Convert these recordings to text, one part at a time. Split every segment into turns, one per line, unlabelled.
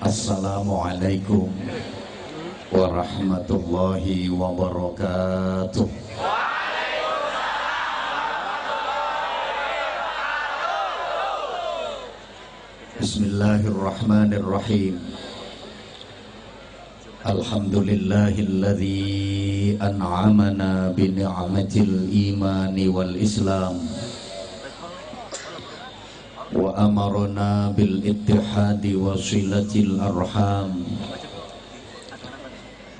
Assalamualaikum warahmatullahi wabarakatuh. Bismillahirrahmanirrahim. Alhamdulillahilladzi an'amana bi ni'matil imani wal islam wa amarna bil ittihadi wa silatil arham.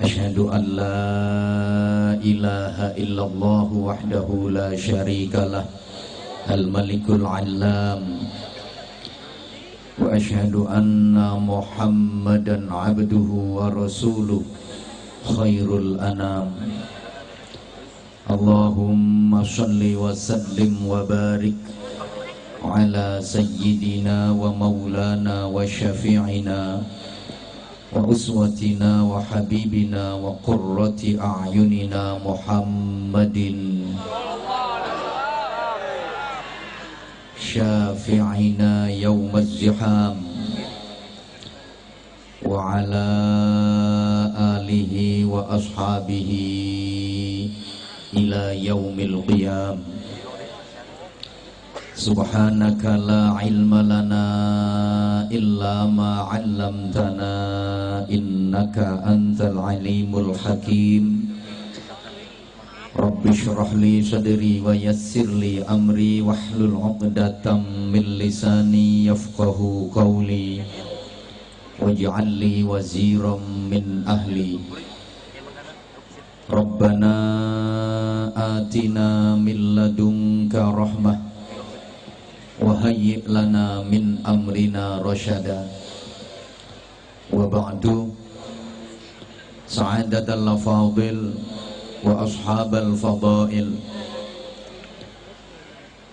Asyhadu an la ilaha illallah wahdahu la syarikalah al malikul allam wa asyhadu anna muhammadan abduhu wa rasuluh khairul anam. Allahumma salli wa sallim wa barik ala sayyidina wa maulana wa syafi'ina wa uswatina wa habibina wa qurrati a'yunina Muhammadin syafi'ina yawmaz ziham wa ala alihi wa ashabihi ila yaumil qiyam. Subhanaka la ilma lana illa ma 'allamtana innaka antal alimul hakim. Rabbi shrah li sadri wa yassir li amri wahlul 'uqdatam min lisani yafqahu qawli waj'al li waziran min ahli. Rabbana atina min ladunka rahmah wa hayyi' lana min amrina rasyada. Wa ba'du, sa'adatal fadil wa ashabal fadail,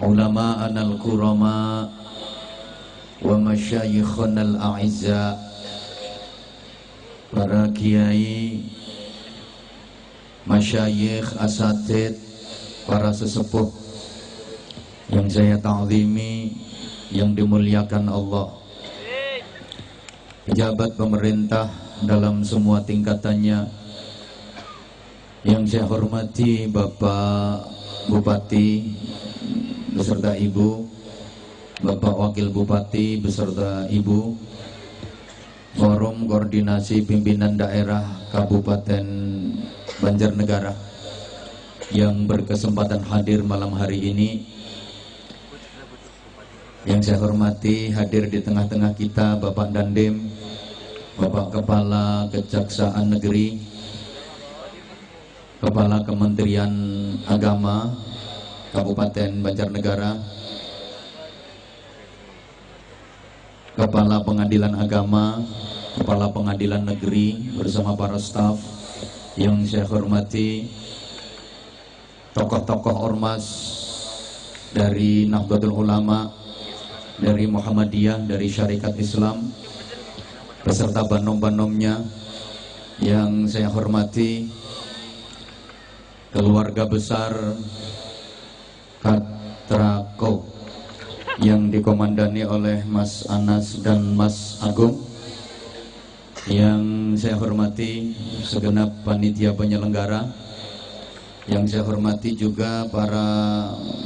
ulama'ana al-kurama wa masyayikhana al-a'izza, para kiai, masyayikh, asatid, para sesepuh yang saya ta'zimi, yang dimuliakan Allah, pejabat pemerintah dalam semua tingkatannya, yang saya hormati Bapak Bupati beserta Ibu, Bapak Wakil Bupati beserta Ibu, Forum Koordinasi Pimpinan Daerah Kabupaten Banjarnegara yang berkesempatan hadir malam hari ini. Yang saya hormati, hadir di tengah-tengah kita Bapak Dandim, Bapak Kepala Kejaksaan Negeri, Kepala Kementerian Agama Kabupaten Banjarnegara, Kepala Pengadilan Agama, Kepala Pengadilan Negeri bersama para staf. Yang saya hormati, tokoh-tokoh ormas dari Nahdlatul Ulama, dari Muhammadiyah, dari Syarikat Islam, beserta banom-banomnya. Yang saya hormati, keluarga besar Katrako yang dikomandani oleh Mas Anas dan Mas Agung. Yang saya hormati segenap panitia penyelenggara. Yang saya hormati juga para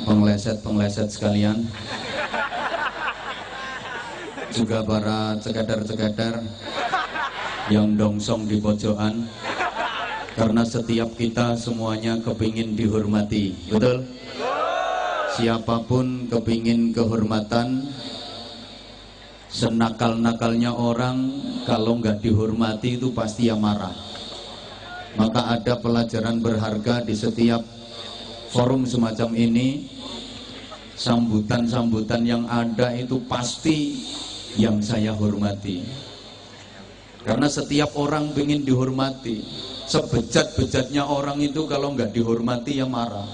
pengleset-pengleset sekalian, juga para cekadar-cekadar yang dongsong di pojokan, karena setiap kita semuanya kepingin dihormati, betul? Siapapun kepingin kehormatan. Senakal-nakalnya orang, kalau nggak dihormati itu pasti ya marah. Maka ada pelajaran berharga di setiap forum semacam ini. Sambutan-sambutan yang ada itu pasti yang saya hormati, karena setiap orang ingin dihormati. Sebejat-bejatnya orang itu kalau nggak dihormati ya marah.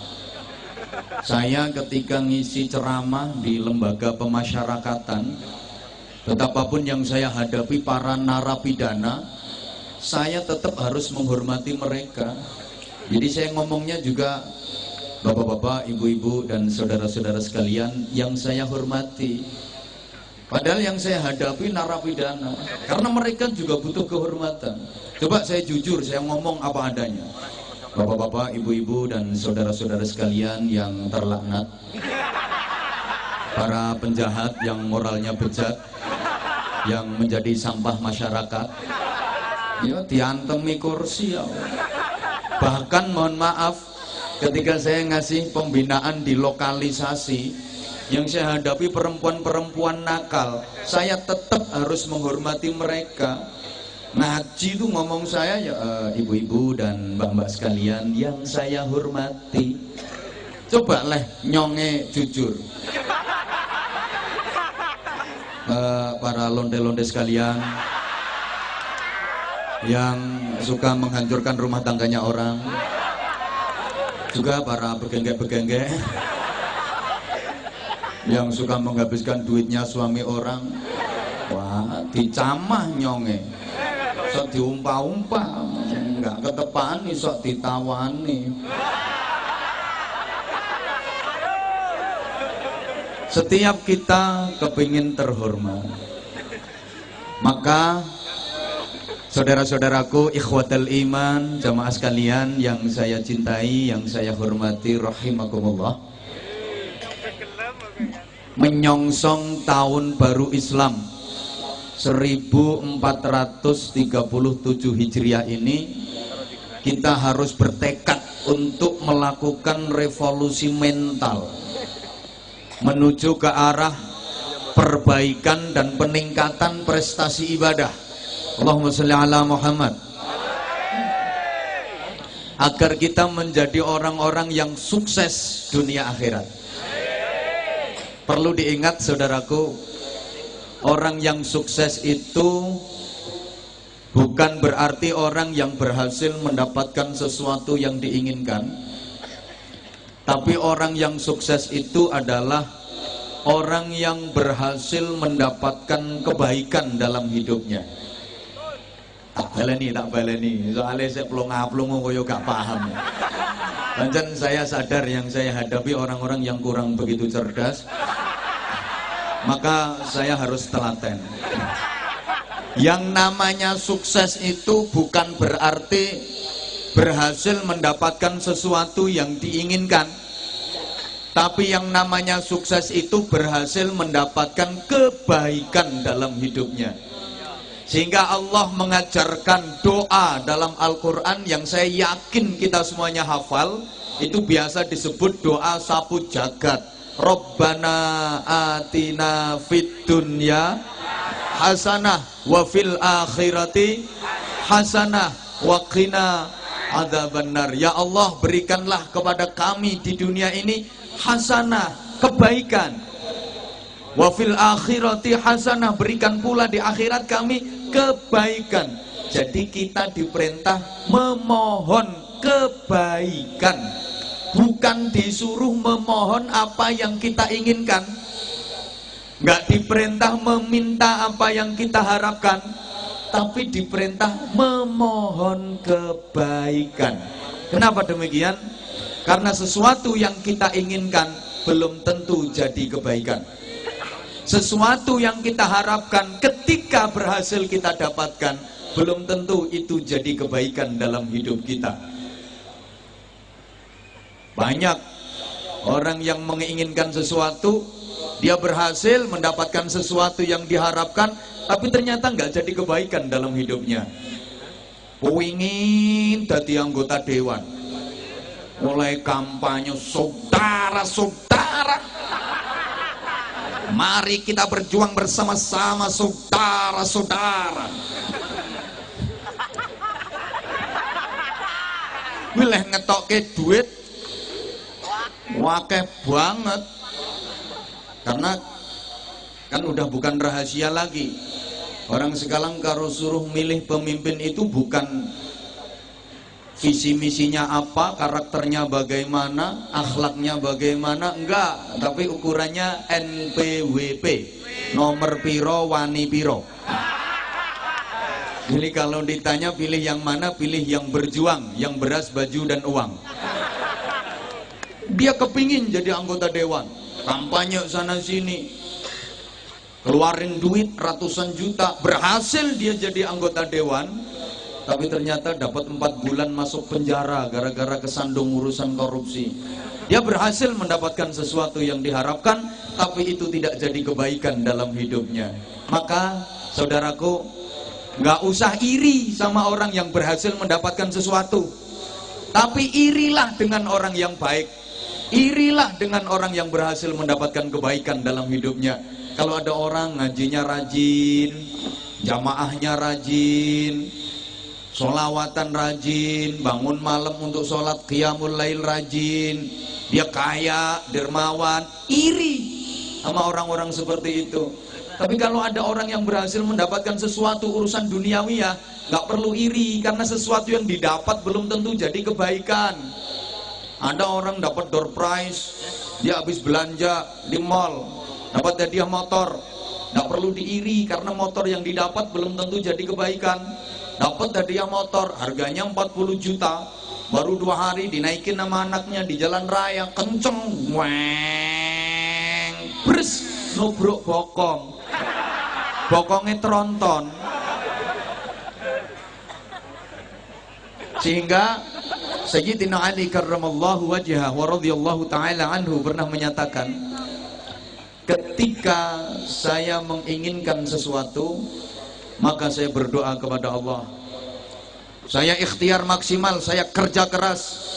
Saya ketika ngisi ceramah di lembaga pemasyarakatan, betapapun yang saya hadapi para narapidana, saya tetap harus menghormati mereka. Jadi saya ngomongnya juga bapak-bapak, ibu-ibu, dan saudara-saudara sekalian yang saya hormati. Padahal yang saya hadapi narapidana, karena mereka juga butuh kehormatan. Coba saya jujur, saya ngomong apa adanya. Bapak-bapak, ibu-ibu, dan saudara-saudara sekalian yang terlaknat, para penjahat yang moralnya bejat, yang menjadi sampah masyarakat, ya diantemi kursi ya. Bahkan mohon maaf, ketika saya ngasih pembinaan di lokalisasi, yang saya hadapi perempuan-perempuan nakal, saya tetap harus menghormati mereka. Ngaji itu ngomong saya ya, ibu-ibu dan mbak-mbak sekalian yang saya hormati. Coba leh nyonge jujur. Para londe-londe sekalian yang suka menghancurkan rumah tangganya orang, juga para begenggek-begenggek yang suka menghabiskan duitnya suami orang. Wah, dicamah nyonge, sok diumpa-umpa, nggak ketepani, sok ditawani. Setiap kita kepingin terhormat, maka saudara-saudaraku, ikhwatal iman, jamaah sekalian yang saya cintai, yang saya hormati, rahimakumullah, menyongsong tahun baru Islam 1437 Hijriah ini, kita harus bertekad untuk melakukan revolusi mental menuju ke arah perbaikan dan peningkatan prestasi ibadah. Allahumma sholli ala Muhammad. Agar kita menjadi orang-orang yang sukses dunia akhirat. Perlu diingat saudaraku, orang yang sukses itu bukan berarti orang yang berhasil mendapatkan sesuatu yang diinginkan. Tapi orang yang sukses itu adalah orang yang berhasil mendapatkan kebaikan dalam hidupnya. Tak baleni, soalnya saya pelonga-pelongo koyo gak paham. Pancen saya sadar yang saya hadapi orang-orang yang kurang begitu cerdas, maka saya harus telaten. Yang namanya sukses itu bukan berarti berhasil mendapatkan sesuatu yang diinginkan, tapi yang namanya sukses itu berhasil mendapatkan kebaikan dalam hidupnya. Sehingga Allah mengajarkan doa dalam Al-Quran yang saya yakin kita semuanya hafal. Itu biasa disebut doa sapu jagat. Rabbana atina fid dunya hasanah wa fil akhirati hasanah wa qina adzabannar. Ya Allah, berikanlah kepada kami di dunia ini hasanah, kebaikan. Wa fil akhirati hasanah, berikan pula di akhirat kami kebaikan. Jadi kita diperintah memohon kebaikan, bukan disuruh memohon apa yang kita inginkan. Nggak diperintah meminta apa yang kita harapkan, tapi diperintah memohon kebaikan. Kenapa demikian? Karena sesuatu yang kita inginkan belum tentu jadi kebaikan. Sesuatu yang kita harapkan ketika berhasil kita dapatkan belum tentu itu jadi kebaikan dalam hidup kita. Banyak orang yang menginginkan sesuatu, dia berhasil mendapatkan sesuatu yang diharapkan, tapi ternyata nggak jadi kebaikan dalam hidupnya. Ingin jadi anggota dewan, mulai kampanye, saudara-saudara, mari kita berjuang bersama-sama, saudara-saudara. Wileh ngetokke duit wakeh banget, karena kan udah bukan rahasia lagi. Orang sekarang kalau suruh milih pemimpin itu bukan visi misinya apa, karakternya bagaimana, akhlaknya bagaimana, enggak, tapi ukurannya NPWP, nomor piro, wani piro. Jadi kalau ditanya pilih yang mana, pilih yang berjuang, yang beras, baju, dan uang. Dia kepingin jadi anggota dewan, kampanye sana sini, keluarin duit ratusan juta, berhasil dia jadi anggota dewan, tapi ternyata dapat 4 bulan masuk penjara gara-gara kesandung urusan korupsi. Dia berhasil mendapatkan sesuatu yang diharapkan, tapi itu tidak jadi kebaikan dalam hidupnya. Maka saudaraku, nggak usah iri sama orang yang berhasil mendapatkan sesuatu, tapi irilah dengan orang yang baik. Irilah dengan orang yang berhasil mendapatkan kebaikan dalam hidupnya. Kalau ada orang ngajinya rajin, jamaahnya rajin, sholawatan rajin, bangun malam untuk sholat qiyamul lail rajin, dia kaya, dermawan, iri sama orang-orang seperti itu. Tapi kalau ada orang yang berhasil mendapatkan sesuatu urusan duniawi, ya nggak perlu iri, karena sesuatu yang didapat belum tentu jadi kebaikan. Ada orang dapat door prize, dia habis belanja di mall, dapat hadiah motor, nggak perlu diiri, karena motor yang didapat belum tentu jadi kebaikan. Dapat hadiah motor, harganya 40 juta, baru 2 hari dinaikin sama anaknya di jalan raya, kenceng, weng, bres, nubruk bokong. Bokongnya tronton. Sehingga Sayyidina Ali karramallahu wajhah wa radhiyallahu ta'ala anhu pernah menyatakan, ketika saya menginginkan sesuatu, maka saya berdoa kepada Allah. Saya ikhtiar maksimal, saya kerja keras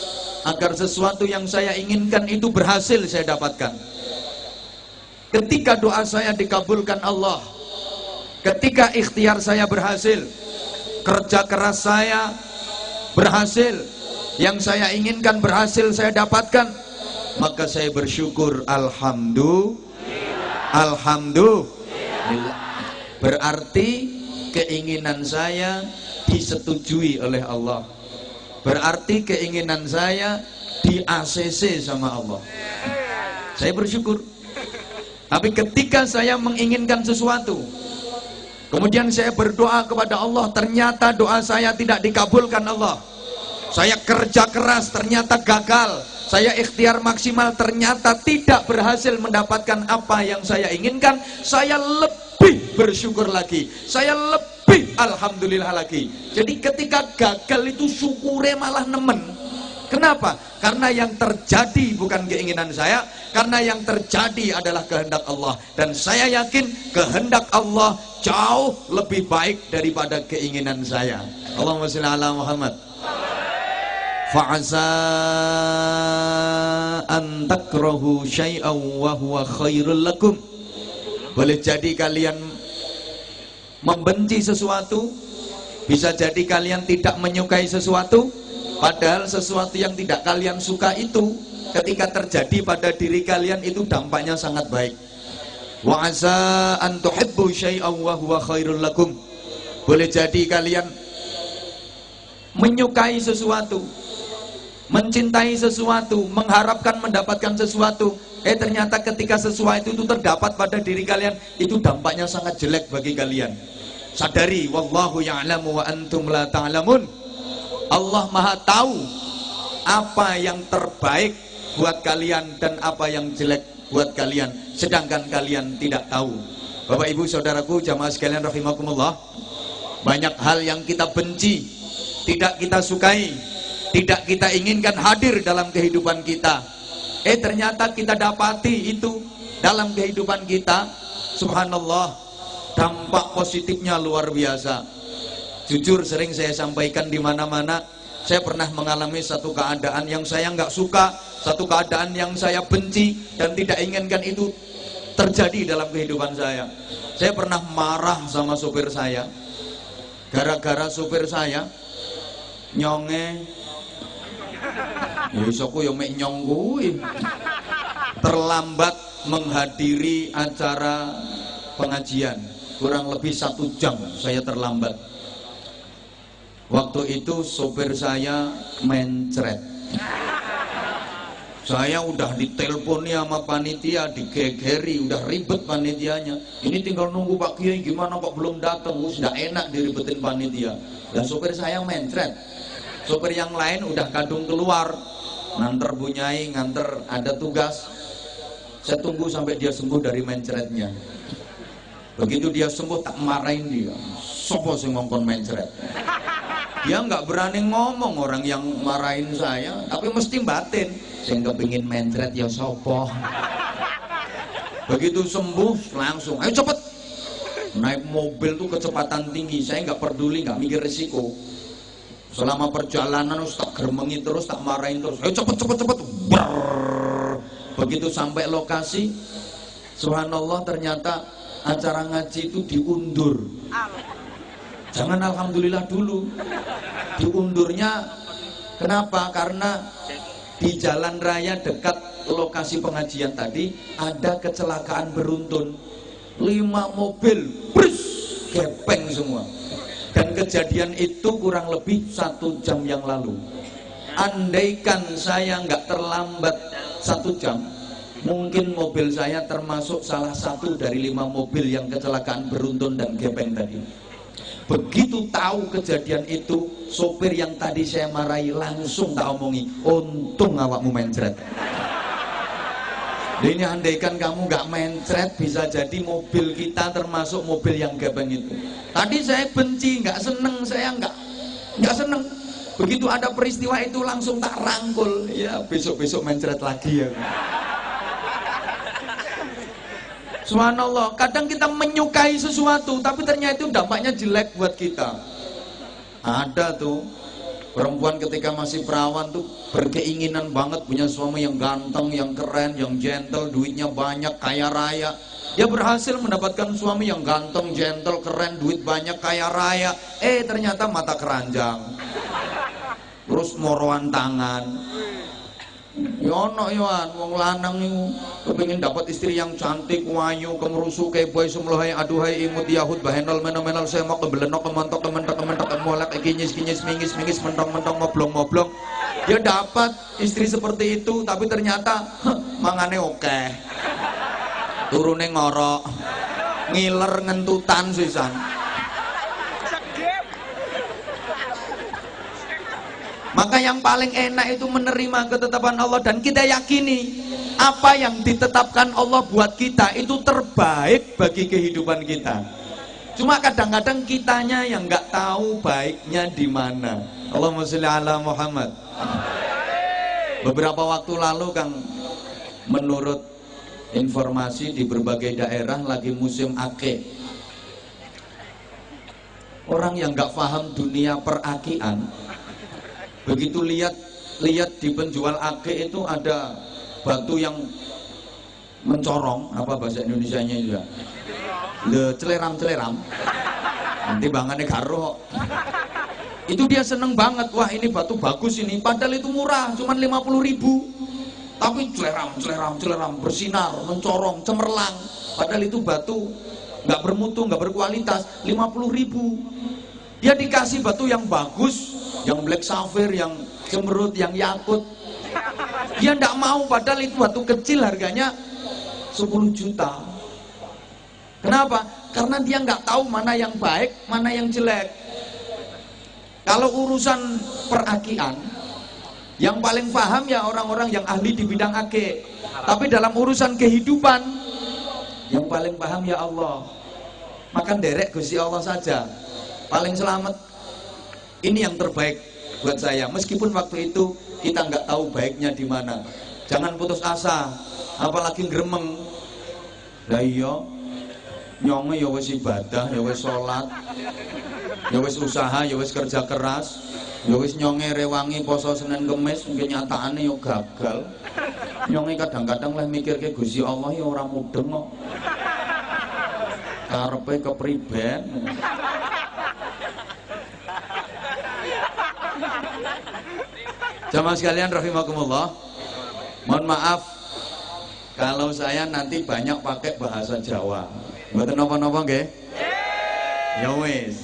agar sesuatu yang saya inginkan itu berhasil saya dapatkan. Ketika doa saya dikabulkan Allah, ketika ikhtiar saya berhasil, kerja keras saya berhasil, yang saya inginkan berhasil saya dapatkan, maka saya bersyukur, alhamdulillah. Berarti keinginan saya disetujui oleh Allah. Berarti keinginan saya di ACC sama Allah. Saya bersyukur. Tapi ketika saya menginginkan sesuatu, kemudian saya berdoa kepada Allah, ternyata doa saya tidak dikabulkan Allah. Saya kerja keras, ternyata gagal. Saya ikhtiar maksimal, ternyata tidak berhasil mendapatkan apa yang saya inginkan. Saya lebih bersyukur lagi, saya lebih alhamdulillah lagi. Jadi ketika gagal itu syukurnya malah nemen. Kenapa? Karena yang terjadi bukan keinginan saya, karena yang terjadi adalah kehendak Allah. Dan saya yakin kehendak Allah jauh lebih baik daripada keinginan saya. Allahumma shalli ala Muhammad. Fa'asa an takrahu syai'an wa huwa khairul lakum. Boleh jadi kalian membenci sesuatu, bisa jadi kalian tidak menyukai sesuatu, padahal sesuatu yang tidak kalian suka itu ketika terjadi pada diri kalian itu dampaknya sangat baik. Wa asa an tuhibbu syai'an wa huwa khairul lakum. Boleh jadi kalian menyukai sesuatu, mencintai sesuatu, mengharapkan mendapatkan sesuatu, ternyata ketika sesuatu itu terdapat pada diri kalian, itu dampaknya sangat jelek bagi kalian. Sadari, wallahu ya'lamu wa antum la ta'lamun. Allah Maha tahu apa yang terbaik buat kalian dan apa yang jelek buat kalian, sedangkan kalian tidak tahu. Bapak Ibu saudaraku jamaah sekalian rahimakumullah, banyak hal yang kita benci, tidak kita sukai, tidak kita inginkan hadir dalam kehidupan kita, ternyata kita dapati itu dalam kehidupan kita. Subhanallah, dampak positifnya luar biasa. Jujur sering saya sampaikan di mana-mana, saya pernah mengalami satu keadaan yang saya nggak suka, satu keadaan yang saya benci dan tidak inginkan itu terjadi dalam kehidupan saya. Saya pernah marah sama sopir saya, gara-gara sopir saya nyonge, aku yang mek nyong kuwi, terlambat menghadiri acara pengajian, kurang lebih 1 jam saya terlambat. Waktu itu sopir saya mencret. Saya udah diteleponi sama panitia, digegeri, udah ribet panitianya. Ini tinggal nunggu Pak Kiai, gimana kok belum datang? Sudah enak diribetin panitia. Dan sopir saya mencret. Sopir yang lain udah kadung keluar, nganter bunyai, nganter ada tugas. Saya tunggu sampai dia sembuh dari mencretnya. Begitu dia sembuh, tak marahin dia. Sopo sing ngongkon mencret. Dia nggak berani ngomong, orang yang marahin saya, tapi mesti batin. Saya nggak pingin mencret ya sopo. Begitu sembuh langsung, ayo cepet. Naik mobil tuh kecepatan tinggi, saya nggak peduli, nggak mikir risiko. Selama perjalanan tak geremengi terus, tak marahin terus. Ayo cepet. Brrr. Begitu sampai lokasi, subhanallah ternyata acara ngaji itu diundur. Jangan alhamdulillah dulu. Diundurnya kenapa? Karena di jalan raya dekat lokasi pengajian tadi ada kecelakaan beruntun. 5 mobil brus, gepeng semua. Dan kejadian itu kurang lebih 1 jam yang lalu. Andaikan saya nggak terlambat 1 jam, mungkin mobil saya termasuk salah satu dari 5 mobil yang kecelakaan beruntun dan gepeng tadi. Begitu tahu kejadian itu, sopir yang tadi saya marahi langsung tak omongi, untung awakmu mencret. Ini andaikan kamu gak mencret, bisa jadi mobil kita termasuk mobil yang gepeng itu. Tadi saya benci, gak seneng, saya gak seneng. Begitu ada peristiwa itu langsung tak rangkul. Ya besok-besok mencret lagi ya. Subhanallah, kadang kita menyukai sesuatu tapi ternyata itu dampaknya jelek buat kita. Ada tuh perempuan ketika masih perawan tuh berkeinginan banget punya suami yang ganteng, yang keren, yang gentle, duitnya banyak, kaya raya. Dia berhasil mendapatkan suami yang ganteng, gentle, keren, duit banyak, kaya raya. Ternyata mata keranjang, terus moroan tangan. Yono yoan, wong lanang niku kepengin dapat istri yang cantik, wayu, kemerusu, keboy, sumlohai, aduhai, imut, yahud, bahenol, menol, semok, kebelenok, kemontok, kementok, molek, kinyis, mingis, mentong, moblong. Dia dapat istri seperti itu, tapi ternyata mangane oke. Turune ngorok, ngiler ngentutan sisan. Maka yang paling enak itu menerima ketetapan Allah dan kita yakini apa yang ditetapkan Allah buat kita itu terbaik bagi kehidupan kita. Cuma kadang-kadang kitanya yang nggak tahu baiknya di mana. Allahumma sholli ala Muhammad. Beberapa waktu lalu Kang, menurut informasi di berbagai daerah lagi musim akik. Orang yang nggak paham dunia perakian, begitu lihat di penjual akik itu ada batu yang mencorong, apa bahasa Indonesianya juga, celeram, nanti bangannya karo. Itu dia seneng banget, wah ini batu bagus ini, padahal itu murah, cuman 50.000, tapi celeram, bersinar, mencorong, cemerlang, padahal itu batu nggak bermutu, nggak berkualitas, 50.000. Dia dikasih batu yang bagus, yang black sapphire, yang cemerut, yang yakut. Dia tidak mau, padahal itu batu kecil harganya 10 juta. Kenapa? Karena dia nggak tahu mana yang baik, mana yang jelek. Kalau urusan perakian, yang paling paham ya orang-orang yang ahli di bidang akik. Tapi dalam urusan kehidupan, yang paling paham ya Allah. Makan derek Gusti Allah saja. Paling selamat. Ini yang terbaik buat saya. Meskipun waktu itu kita nggak tahu baiknya di mana. Jangan putus asa, apalagi gremeng. Lah iya, nyonge ya wis ibadah, ya wis salat, ya wis usaha, ya wis kerja keras, ya wis nyonge rewangi poso Senin Kemis, mungkin nyataane ya gagal. Nyonge kadang-kadang lah mikir ke Gusti Allah ya ora mudeng kok. Karepe kepriben. Jamaah sekalian rahimakumullah, mohon maaf kalau saya nanti banyak pakai bahasa Jawa. Mboten napa-napa nggih? Ya wis.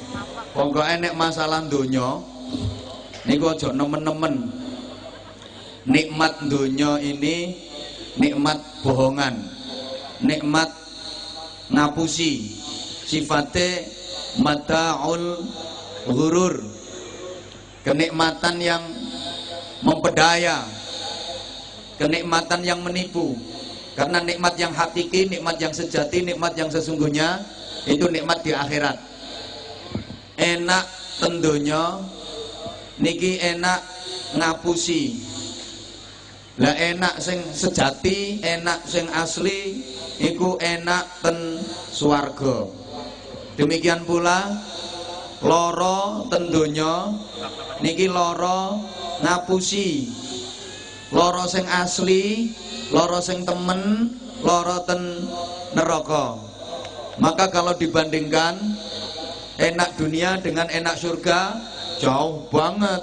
Pokoke nek masalah donya niku aja nemen-nemen. Nikmat dunia ini nikmat bohongan, nikmat ngapusi, sifatnya mata'ul ghurur, kenikmatan yang mempedaya, kenikmatan yang menipu. Karena nikmat yang hakiki, nikmat yang sejati, nikmat yang sesungguhnya itu nikmat di akhirat. Enak tentunya niki enak ngapusi. Lah enak sing sejati, enak sing asli iku enak ten swarga. Demikian pula loro tentunya niki loro ngapusi. Loro sing asli, loro sing temen, loro ten neraka. Maka kalau dibandingkan enak dunia dengan enak surga, jauh banget.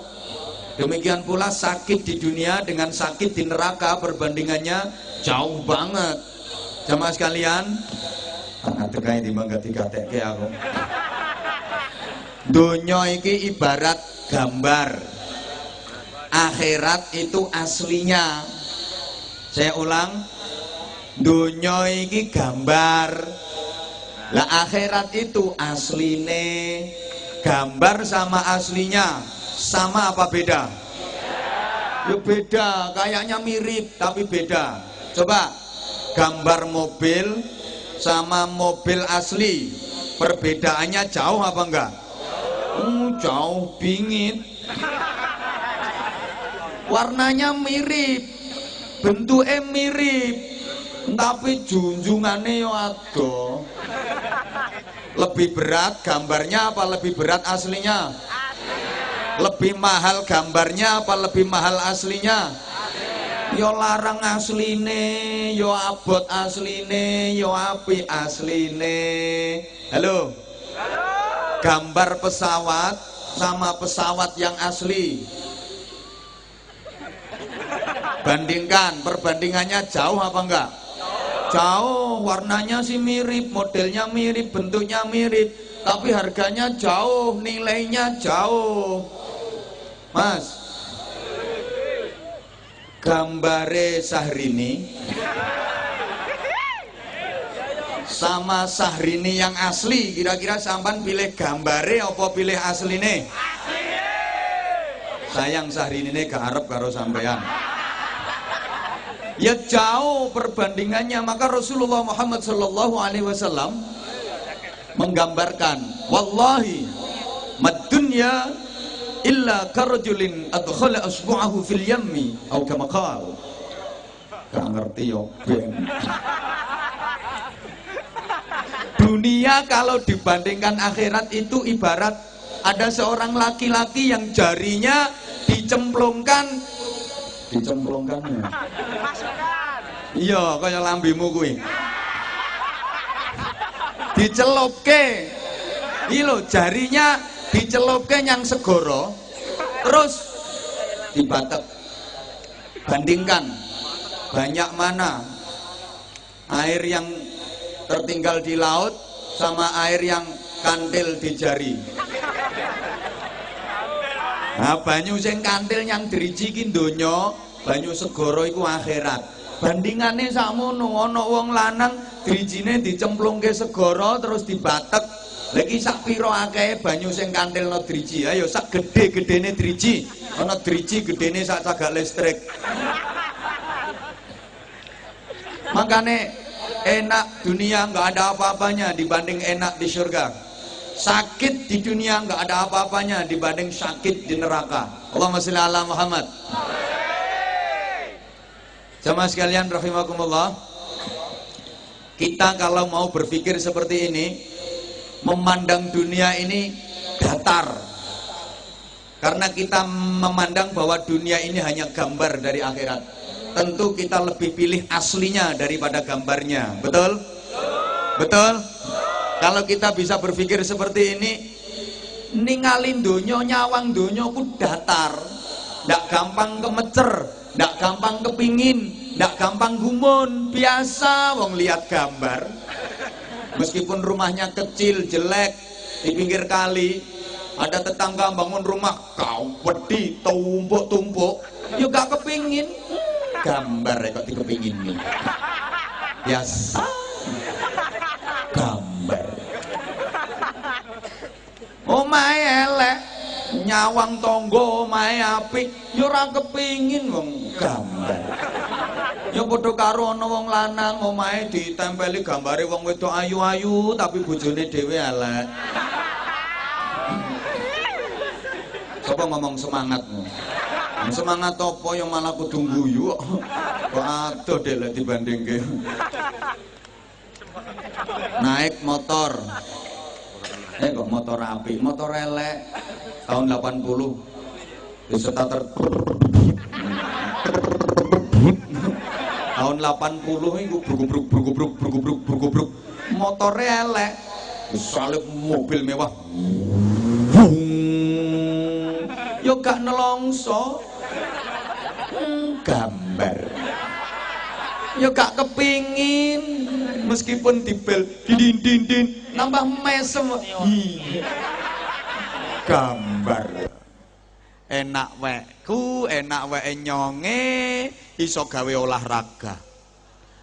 Demikian pula sakit di dunia dengan sakit di neraka, perbandingannya jauh banget. Jamaah sekalian, tekai di mangga dikatekke aku. Dunia iki ibarat gambar. Akhirat itu aslinya. Saya ulang, dunia iki gambar. Lah akhirat itu asline. Gambar sama aslinya sama apa beda? Ya beda, kayaknya mirip tapi beda. Coba gambar mobil sama mobil asli, perbedaannya jauh apa enggak? Jauh bingit. Warnanya mirip, bentuknya mirip, tapi junjungannya yo ado. Lebih berat gambarnya apa lebih berat aslinya? Lebih mahal gambarnya apa lebih mahal aslinya? Yo larang asline, yo abot asline, yo api asline. Halo? Gambar pesawat sama pesawat yang asli, bandingkan, perbandingannya jauh apa enggak? Jauh. Warnanya sih mirip, modelnya mirip, bentuknya mirip, tapi harganya jauh, nilainya jauh. Mas, gambare Syahrini sama Syahrini yang asli, kira-kira sampan pilih gambare apa pilih asline? Sayang Syahrini ini gak arep karo sampean. Ya jauh perbandingannya. Maka Rasulullah Muhammad SAW menggambarkan, wallahi mad dunya illa karajulin adkhala asbu'ahu fil yammi atau kama qala. Gak ngerti yo ben. Dunia kalau dibandingkan akhirat itu ibarat ada seorang laki-laki yang jarinya dicemplungkan ya. Iya, kaya lambimu kuwi. Dicelupke. Iki lho, jarinya dicelupke yang segoro, terus dibatek. Bandingkan banyak mana air yang tertinggal di laut sama air yang kantil di jari. Nah, banyu sing kantil yang driji ki donya, banyu segara iku akhirat. Bandingane sakmono, ana wong lanang drijine dicemplungke segara terus dibatek. Lha iki sak pira akeh banyu sing kantilno driji? Ayo sak gedhe-gedhene driji. Ana driji gedhene sak cagak listrik. Makane enak dunia enggak ada apa-apanya dibanding enak di surga. Sakit di dunia nggak ada apa-apanya dibanding sakit di neraka. Allahumma sholli ala Muhammad. Jamaah sekalian rahimakumullah, kita kalau mau berpikir seperti ini, memandang dunia ini datar, karena kita memandang bahwa dunia ini hanya gambar dari akhirat. Tentu kita lebih pilih aslinya daripada gambarnya. Betul? Betul? Kalau kita bisa berpikir seperti ini, ningalin donya, nyawang donya ku datar, ndak gampang kemecer, ndak gampang kepingin, ndak gampang gumun. Biasa wong lihat gambar, meskipun rumahnya kecil, jelek, di pinggir kali, ada tetangga bangun rumah kau wedi tumpuk-tumpuk, ya gak kepingin gambar kok dikepingin nih biasa gambar omahe elek nyawang tangga omahe apik ya ora kepingin wong gambar ya padha karo ana wong lanang omahe ditempeli gambare wong wedok ayu-ayu tapi bojone dhewe elek. Sapa ngomong semangatmu? Semangat apa yang malah kudu guyu kok adoh dek lek dibandingke. Naik motor. Kok motor api, motor elek tahun 80. Di starter tahun 80 iku bruk-bruk motore elek. Salib mobil mewah. Yo gak nelongso gambar yo gak kepingin meskipun dibel dindin nambah mesem gambar enak wekku enak weke nyonge iso gawe olahraga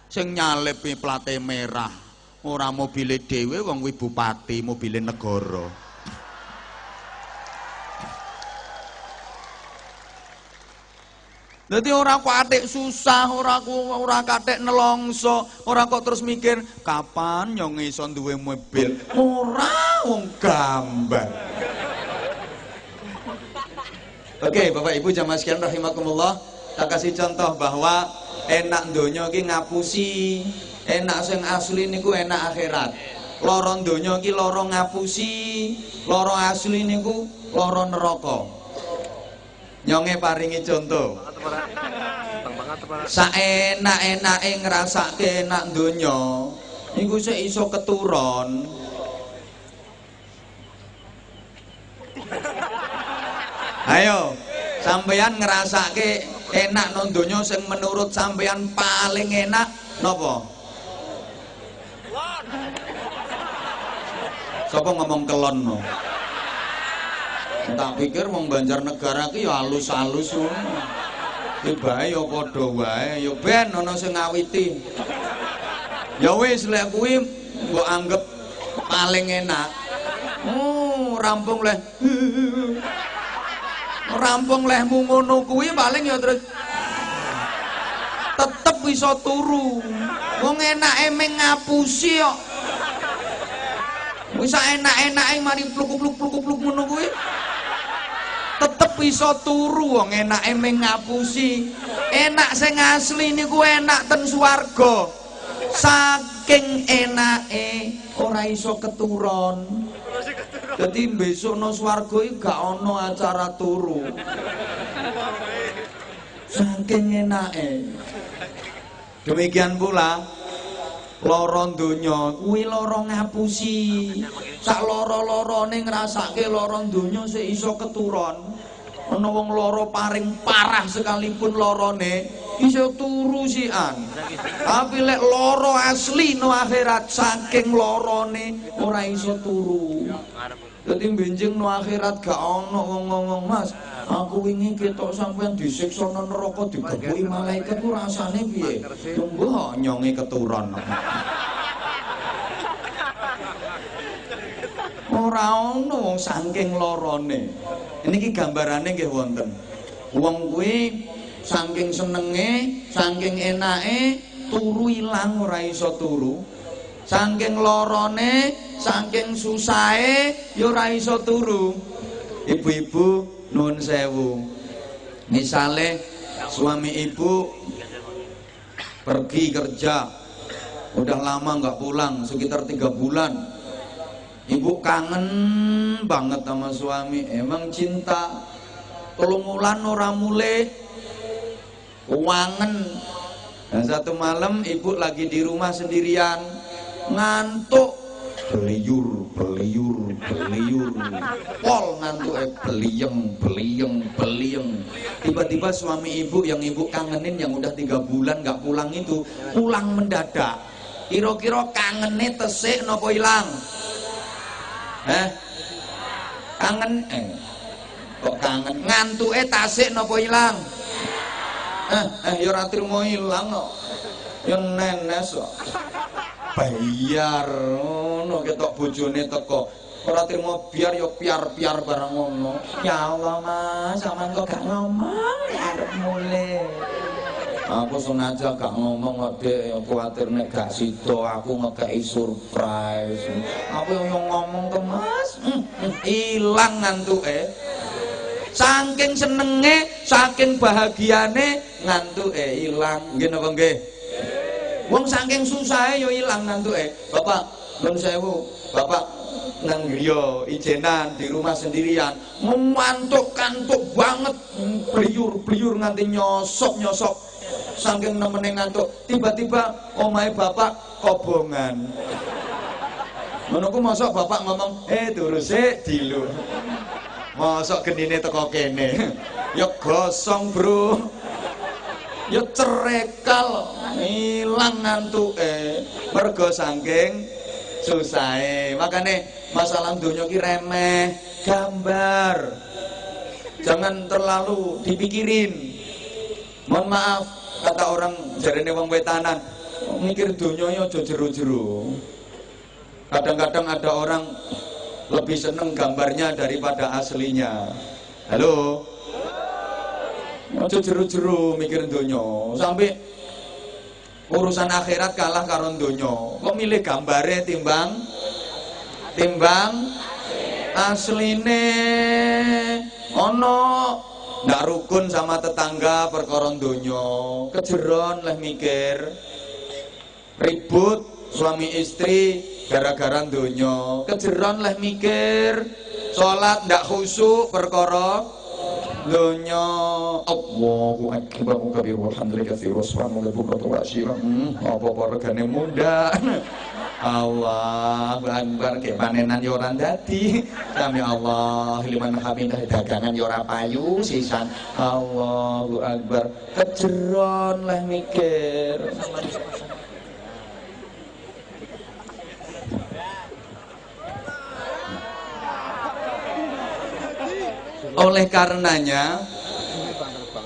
sing nyalipi plate merah ora mobile dhewe wong bupati mobile negara. Dadi ora kathik susah, ora kathik nelongso, ora kok terus mikir kapan yo iso duwe mobil. Ora wong gambar. Oke, Bapak Ibu jamaah sekalian rahimakumullah, tak kasih contoh bahwa enak donya iki ngapusi, enak sing asli niku enak akhirat. Lara donya iki lara ngapusi, lara asli niku lara neraka. Nyonge paringi contoh. Saenak-enake ngrasake enak donya iku sik iso keturun. Ayo, sampeyan ngrasake enak nang donya sing menurut sampeyan paling enak napa? Sapa ngomong kelon no? Tak pikir wong Banjarnegara ki ya halus-halus ngono. Tibae ya padha wae, ya ben ana sing ngawiti. Ya wis lek kuwi mbok anggap paling enak. Rampung leh. Rampung lehmu ngono kuwi paling ya terus tetep iso turu. Wong enake mung ngapusi kok. Wis enak-enake mari pluk-pluk ngono kuwi. Tetep iso turu wong enake mung ngapusi. Enak sing asli niku enak ten swarga. Saking enake ora iso keturun. Dadi besok nang swarga iki gak ana acara turu. Saking enake. Demikian pula lara donya kuwi lara ngapusi. Sak lara-larane ngrasake lara donya sik iso keturun. Ana wong lara paring parah sekalipun larane iso turu sian. Tapi lek lara asli no akhirat saking larane ora iso turu. Dadi benjing no akhirat gak ana wong ngomong, "Mas, aku wingi ketok sampean disiksa nang neraka digebuki malaikat ku rasane piye?" Tunggu kok nyonge keturun. Ora ono wong saking larane. Niki gambarane nggih wonten. Wong kuwi saking senenge, saking enake turu ilang ora iso turu. Saking larane, saking susahe ya ora iso turu. Ibu-ibu nuwun sewu. Misale suami ibu pergi kerja udah lama nggak pulang sekitar 3 bulan. Ibu kangen banget sama suami, emang cinta. 3 wulan ora mulih wangen. Dan satu malam ibu lagi di rumah sendirian, ngantuk, beliur, pol ngantuk, beliyeng. Tiba-tiba suami ibu yang ibu kangenin yang udah 3 bulan nggak pulang itu pulang mendadak. Kira-kira kangene tesik napa ilang? Kangen kok kangen ngantuke tasik napa ilang? Ya ora trimo ilang kok. Ya nenes kok. Bayar ngono ketok bojone teko. Ora trimo biar ya piar-piar barang ngono. Ya Allah Mas, sampean kok gak ngomong arep mulih. Aku sengaja gak ngomong kok Dek, kuwatir nek gak sida aku ngekeki surprise. Aku yang ngomong ke Mas, ilang ngantuke. Saking senenge, saking bahagiane ngantuke ilang. Nggih napa nggih? Wong saking susahe yo ilang ngantuke. Bapak, nuwun sewu, Bapak nang griya ijenan di rumah sendirian, ngantuk-kantuk banget, bliyur-bliyur nganti nyosok-nyosok. Saking nemene ngantuk, tiba-tiba omahe bapak kobongan. Ngono ku mosok bapak ngomong, turu sik dilu. Mosok gendine teko kene. Ya gosong, Bro. Ya cerekal, ilang ngantuke. Mergo saking susahe. Makane masalah donya ki remeh, gambar. Jangan terlalu dipikirin. Mohon maaf, kata orang jarene wong wetanan, mikir donya ya aja jero-jero. Kadang-kadang ada orang lebih seneng gambarnya daripada aslinya. Halo? Aja jero-jero mikir donya, sampai urusan akhirat kalah karo donya. Kok milih gambare timbang asline? Ono ndak rukun sama tetangga perkara donya, kejeron lah mikir. Ribut suami istri gara-gara donya, kejeron lah mikir. Salat ndak khusyuk perkara donya. Allahu akbar kabir walhamdulillah katsira subhanallah bukratan wa asyira. Apa regane munda. Allahu akbar ke panenan yo ora dadi. Sami Allah liman hamidah, dagangan yo ora payu sisan. Allahu akbar, kejeron lah mikir. Oleh karenanya,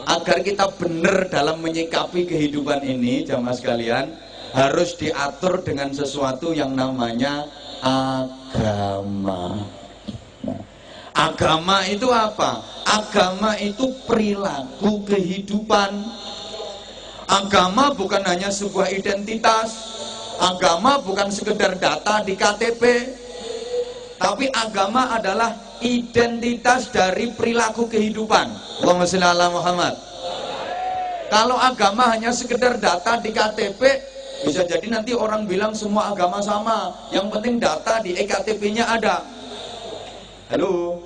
agar kita benar dalam menyikapi kehidupan ini, jamaah sekalian, harus diatur dengan sesuatu yang namanya agama. Agama itu apa? Agama itu perilaku kehidupan. Agama bukan hanya sebuah identitas. Agama bukan sekedar data di KTP. Tapi agama adalah identitas dari perilaku kehidupan. Allahumma sholli ala Muhammad. Kalau agama hanya sekedar data di KTP, bisa jadi nanti orang bilang semua agama sama. Yang penting data di EKTP-nya ada. Halo?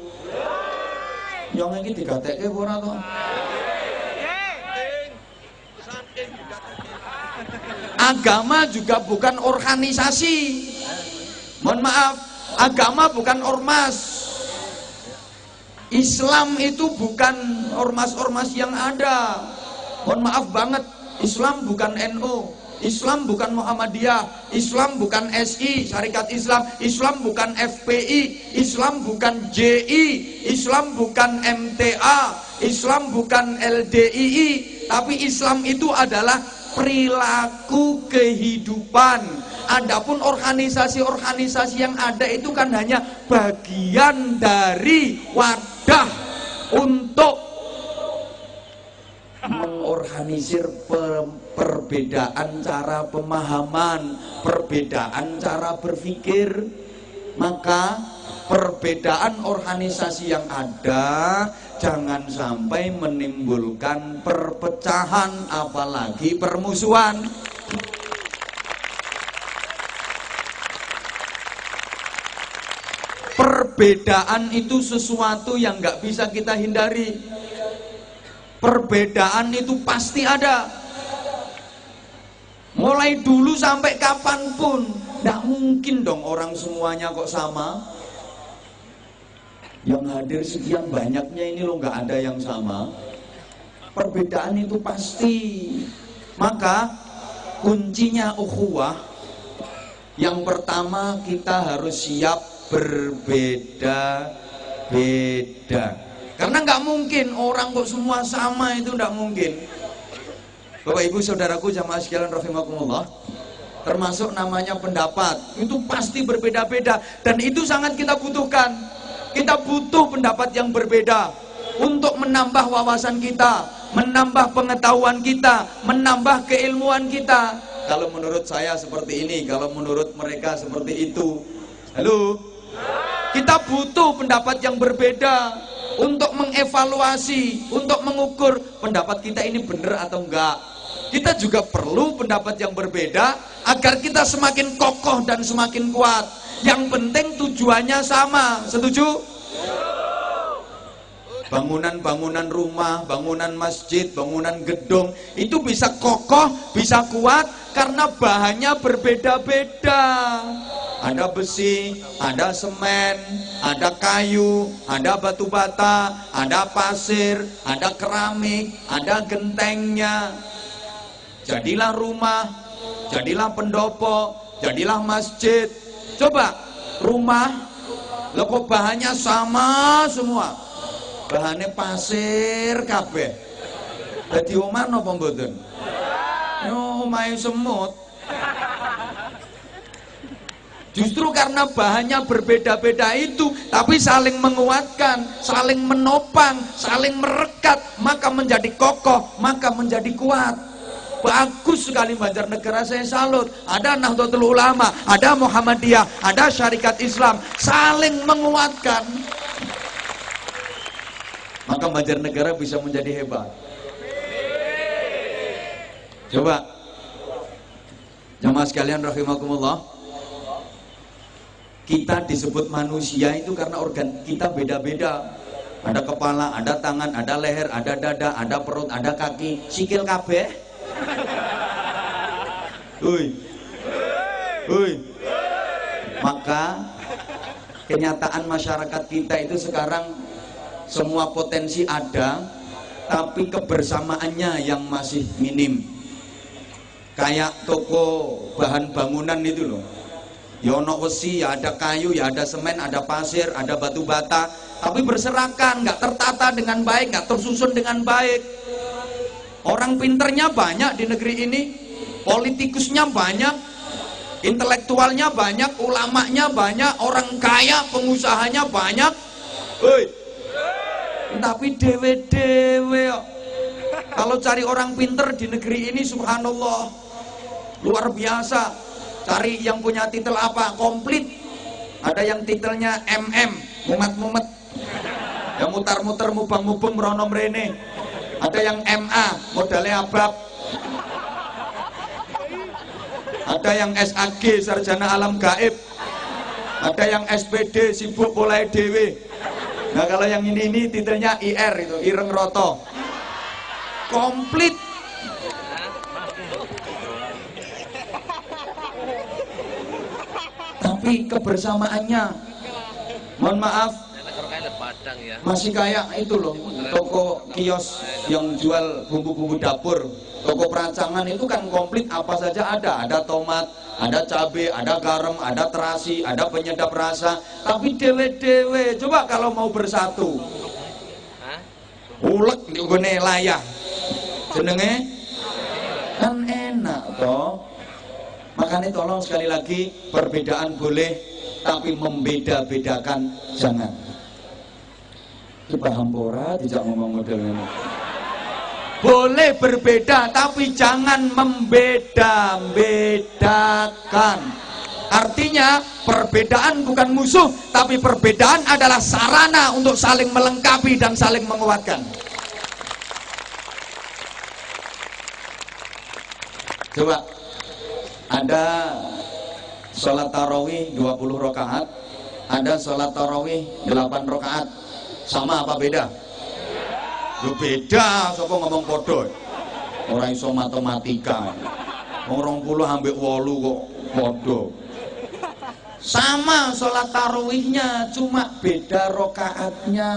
Yang ini di KTP ora to? Agama juga bukan organisasi. Mohon maaf, agama bukan ormas. Islam itu bukan ormas-ormas yang ada. Mohon maaf banget, Islam bukan NU, Islam bukan Muhammadiyah, Islam bukan SI, Syarikat Islam, Islam bukan FPI, Islam bukan JI, Islam bukan MTA, Islam bukan LDII, tapi Islam itu adalah perilaku kehidupan. Adapun organisasi-organisasi yang ada itu kan hanya bagian dari wadah untuk mengorganisir perbedaan cara pemahaman, perbedaan cara berpikir. Maka perbedaan organisasi yang ada jangan sampai menimbulkan perpecahan, apalagi permusuhan. Perbedaan itu sesuatu yang nggak bisa kita hindari. Perbedaan itu pasti ada. Mulai dulu sampai kapanpun, nggak mungkin dong orang semuanya kok sama. Yang hadir sekian banyaknya ini loh nggak ada yang sama. Perbedaan itu pasti. Maka kuncinya ukhuwah, yang pertama kita harus siap berbeda-beda. Karena nggak mungkin orang kok semua sama, itu nggak mungkin. Bapak Ibu saudaraku jamaah sekalian rahimakumullah, termasuk namanya pendapat itu pasti berbeda-beda, dan itu sangat kita butuhkan. Kita butuh pendapat yang berbeda untuk menambah wawasan kita, menambah pengetahuan kita, menambah keilmuan kita. Kalau menurut saya seperti ini, kalau menurut mereka seperti itu. Halo? Kita butuh pendapat yang berbeda untuk mengevaluasi, untuk mengukur pendapat kita ini benar atau enggak. Kita juga perlu pendapat yang berbeda agar kita semakin kokoh dan semakin kuat. Yang penting tujuannya sama. Setuju? Bangunan-bangunan rumah, bangunan masjid, bangunan gedung itu bisa kokoh, bisa kuat karena bahannya berbeda-beda. Ada besi, ada semen, ada kayu, ada batu bata, ada pasir, ada keramik, ada gentengnya. Jadilah rumah, jadilah pendopo, jadilah masjid. Coba rumah, lo kok bahannya sama semua, bahannya pasir kabeh. Dadi omah napa mboten? Yo omahe semut. Justru karena bahannya berbeda-beda itu, tapi saling menguatkan, saling menopang, saling merekat, maka menjadi kokoh, maka menjadi kuat. Bagus sekali Banjarnegara, saya salut. Ada Nahdlatul Ulama, ada Muhammadiyah, ada Syarikat Islam, saling menguatkan. Maka Banjarnegara bisa menjadi hebat. Coba jamaah sekalian rahimakumullah, kita disebut manusia itu karena organ kita beda-beda. Ada kepala, ada tangan, ada leher, ada dada, ada perut, ada kaki, sikil kabeh. Hui. Maka kenyataan masyarakat kita itu sekarang semua potensi ada, tapi kebersamaannya yang masih minim. Kayak toko bahan bangunan itu loh. Ya ono wesi, ya ada kayu, ya ada semen, ada pasir, ada batu bata, tapi berserakan, nggak tertata dengan baik, nggak tersusun dengan baik. Orang pinternya banyak di negeri ini, politikusnya banyak, intelektualnya banyak, ulamanya banyak, orang kaya, pengusahanya banyak. Tapi dewe-dewe. Kalau cari orang pinter di negeri ini, subhanallah, luar biasa. Cari yang punya titel apa? Komplit. Ada yang titelnya MM, mumet-mumet, yang mutar-muter, mubang-mubeng, merono mrene. Ada yang MA, modalnya abab. Ada yang SAG, sarjana alam gaib. Ada yang SPD, sibuk mulai dewe. Nah kalau yang ini titelnya IR, itu Ireng Roto. Komplit. Tapi kebersamaannya, mohon maaf, masih kayak itu loh, toko kios yang jual bumbu-bumbu dapur, toko perancangan itu kan komplit, apa saja ada tomat, ada cabai, ada garam, ada terasi, ada penyedap rasa, tapi dewe-dewe. Coba kalau mau bersatu, ulek nggone layah, jenenge kan enak toh. Makanya tolong sekali lagi, perbedaan boleh, tapi membeda-bedakan jangan. Coba hampora tidak ngomong modelnya. Boleh berbeda, tapi jangan membeda-bedakan. Artinya perbedaan bukan musuh, tapi perbedaan adalah sarana untuk saling melengkapi dan saling menguatkan. Coba, ada sholat tarawih 20 rakaat, ada sholat tarawih 8 rakaat. Sama apa beda? Beda, sapa ngomong podo. Ora iso matematika. 20 ambek 8 kok podo. Sama sholat tarawihnya, cuma beda rakaatnya.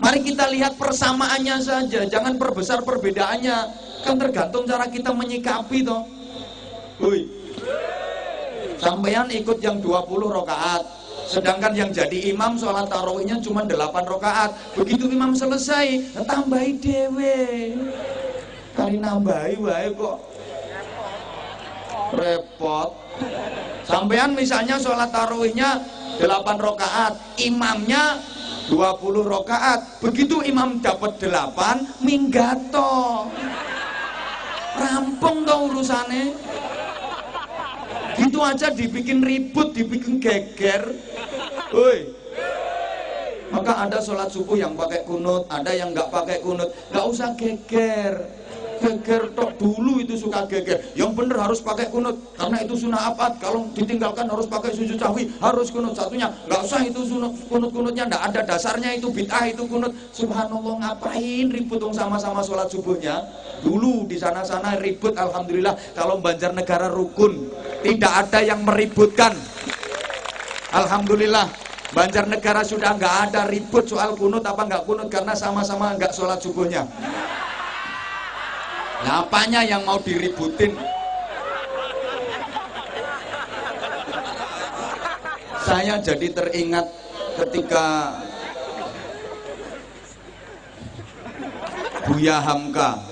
Mari kita lihat persamaannya saja, jangan perbesar perbedaannya. Kan tergantung cara kita menyikapi toh. Sampeyan ikut yang 20 rakaat, sedangkan yang jadi imam sholat tarawihnya cuma 8 rakaat. Begitu imam selesai, tambahi dewe. Kali nambahi wae kok repot. Sampean misalnya sholat tarawihnya 8 rakaat, imamnya 20 rakaat. Begitu imam dapat 8, minggato. Rampung toh urusannya. Gitu aja dibikin ribut, dibikin geger. Woi. Maka ada sholat subuh yang pakai kunut, ada yang nggak pakai kunut. Nggak usah geger. Geger tok dulu itu suka geger. Yang bener harus pakai kunut karena itu sunah abad. Kalau ditinggalkan harus pakai sujud sahwi, harus kunut. Satunya nggak usah itu kunut-kunutnya, nggak ada dasarnya, itu bid'ah itu kunut. Subhanallah, ngapain ribut dong sama-sama sholat subuhnya? Dulu di sana-sana ribut, alhamdulillah. Kalau Banjarnegara rukun, tidak ada yang meributkan. Alhamdulillah. Banjarnegara sudah nggak ada ribut soal kunut apa nggak kunut karena sama-sama nggak sholat subuhnya. Nah, apanya yang mau diributin? Saya jadi teringat ketika Buya Hamka,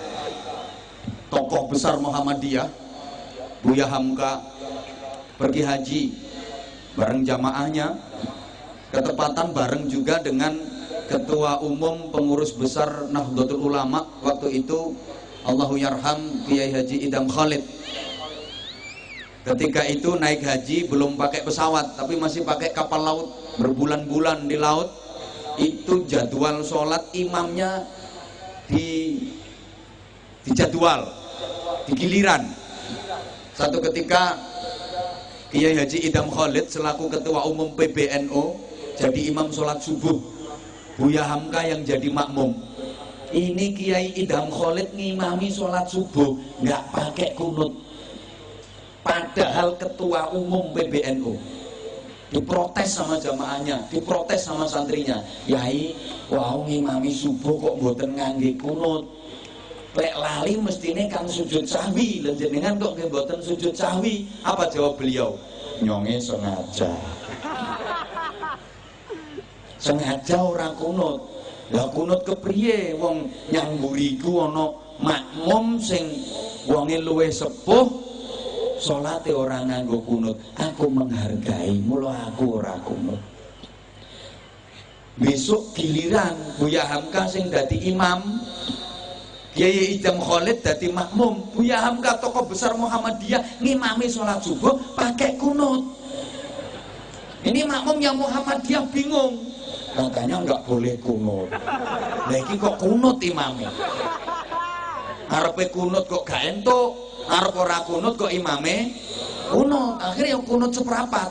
tokoh besar Muhammadiyah, Buya Hamka pergi haji bareng jamaahnya, ketepatan bareng juga dengan Ketua Umum Pengurus Besar Nahdlatul Ulama waktu itu, Allahu yarham, Kiai Haji Idam Khalid. Ketika itu naik haji belum pakai pesawat tapi masih pakai kapal laut, berbulan-bulan di laut. Itu jadwal sholat imamnya di jadwal, di giliran. Satu ketika Kiai Haji Idam Khalid selaku Ketua Umum PBNU jadi imam sholat subuh, Buya Hamka yang jadi makmum. Ini Kiai Idam Khalid ngimami sholat subuh nggak pakai kunut, padahal Ketua Umum PBNU. Diprotes sama jamaahnya, diprotes sama santrinya. Yai, wau ngimami subuh kok mboten ngangge kunut. Lek lali mestine kan sujud sahwi, lan jenengan kok nggih mboten sujud sahwi. Apa jawab beliau? Nyonge sengaja. Sengaja orang kunut. Lah kunut kepriye wong nyang mburiku ana makmum sing wonge luwih sepuh salate ora nganggo kunut. Aku menghargai, mula aku ora kunut. Besok giliran Buya Hamka sing dadi imam, Kiai Idam Khalid dadi makmum. Buya Hamka tokoh besar Muhammadiyah ngimami sholat subuh pakai kunut. Ini makmum yang Muhammadiyah bingung. Katanya nggak boleh kunut. Lagi kok kunut imamnya. Arepe kunut kok gak entuk, arep ora kunut kok imame kunut. Akhirnya yang kunut seperempat.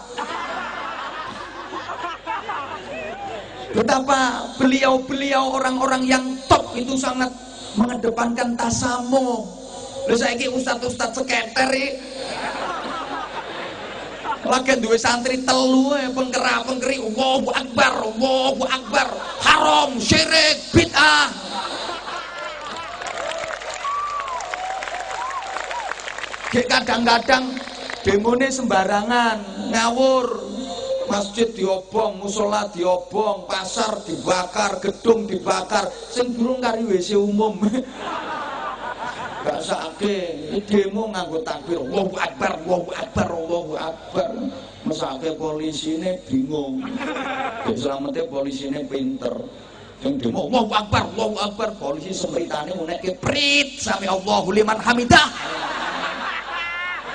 Betapa beliau-beliau orang-orang yang top itu sangat mengedepankan tasamuh. Lha saiki ustaz-ustaz seketer iki lagi duwe santri telu pengkeri Allahu Akbar, haram, syirik, bid'ah. Kadang-kadang demone sembarangan, ngawur. Masjid diobong, musola diobong, pasar dibakar, gedung dibakar, sing durung kari WC umum. Gak sakit, demo nganggo takbir, Allahu Akbar, Allahu Akbar, Allahu Akbar. Mesake polisine bingung. Dek selametnya polisine pinter. Yang demo Allahu Akbar, Allahu Akbar, polisi semritane ngunekke prit sami Allahu liman hamidah.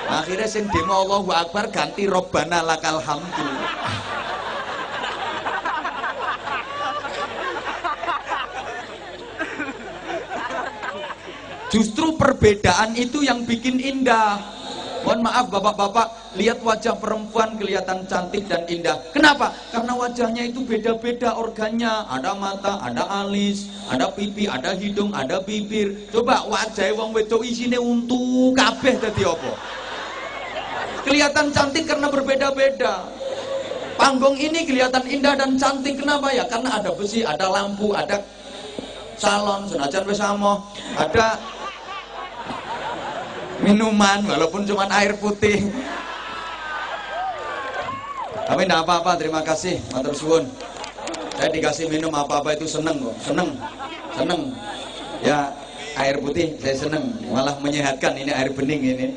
Akhirnya sing demo Allahu Akbar ganti Robbana lakal hamdu. Justru perbedaan itu yang bikin indah. Mohon maaf bapak-bapak, lihat wajah perempuan kelihatan cantik dan indah. Kenapa? Karena wajahnya itu beda-beda organnya. Ada mata, ada alis, ada pipi, ada hidung, ada bibir. Coba wajah wong wedok isine untu kabeh dadi apa? Kelihatan cantik karena berbeda-beda. Panggung ini kelihatan indah dan cantik. Kenapa ya? Karena ada besi, ada lampu, ada salon, senajan wis amoh, ada minuman walaupun cuma air putih. Tapi tidak apa-apa, terima kasih, matur suwun. Saya dikasih minum apa-apa itu seneng kok, seneng. Ya, air putih saya seneng, malah menyehatkan. Ini air bening ini.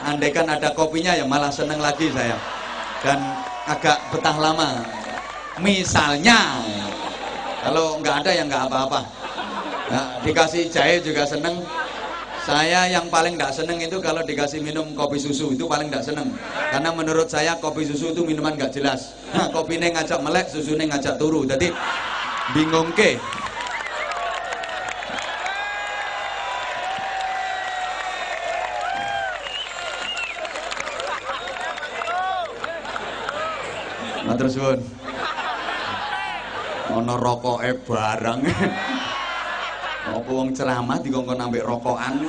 Andaikan ada kopinya ya malah seneng lagi saya. Dan agak betah lama. Misalnya, kalau nggak ada ya nggak apa-apa. Nah, dikasih jahe juga seneng. Saya yang paling nggak seneng itu kalau dikasih minum kopi susu, itu paling nggak seneng. Karena menurut saya kopi susu itu minuman nggak jelas. Nah, kopinya ngajak melek, susunya ngajak turu. Jadi bingung ke. Matur suwun. Ono rokoke barang. Apa wong ceramah dikongkon ambek rokokan.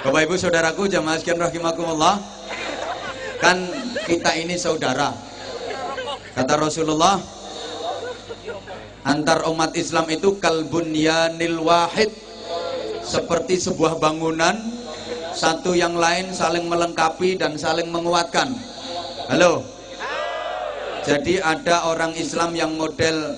Bapak Ibu saudaraku jamaah sekalian rahimakumullah. Kan kita ini saudara. Kata Rasulullah, antar umat Islam itu kalbunyanil wahid, seperti sebuah bangunan, satu yang lain saling melengkapi dan saling menguatkan. Halo. Jadi ada orang Islam yang model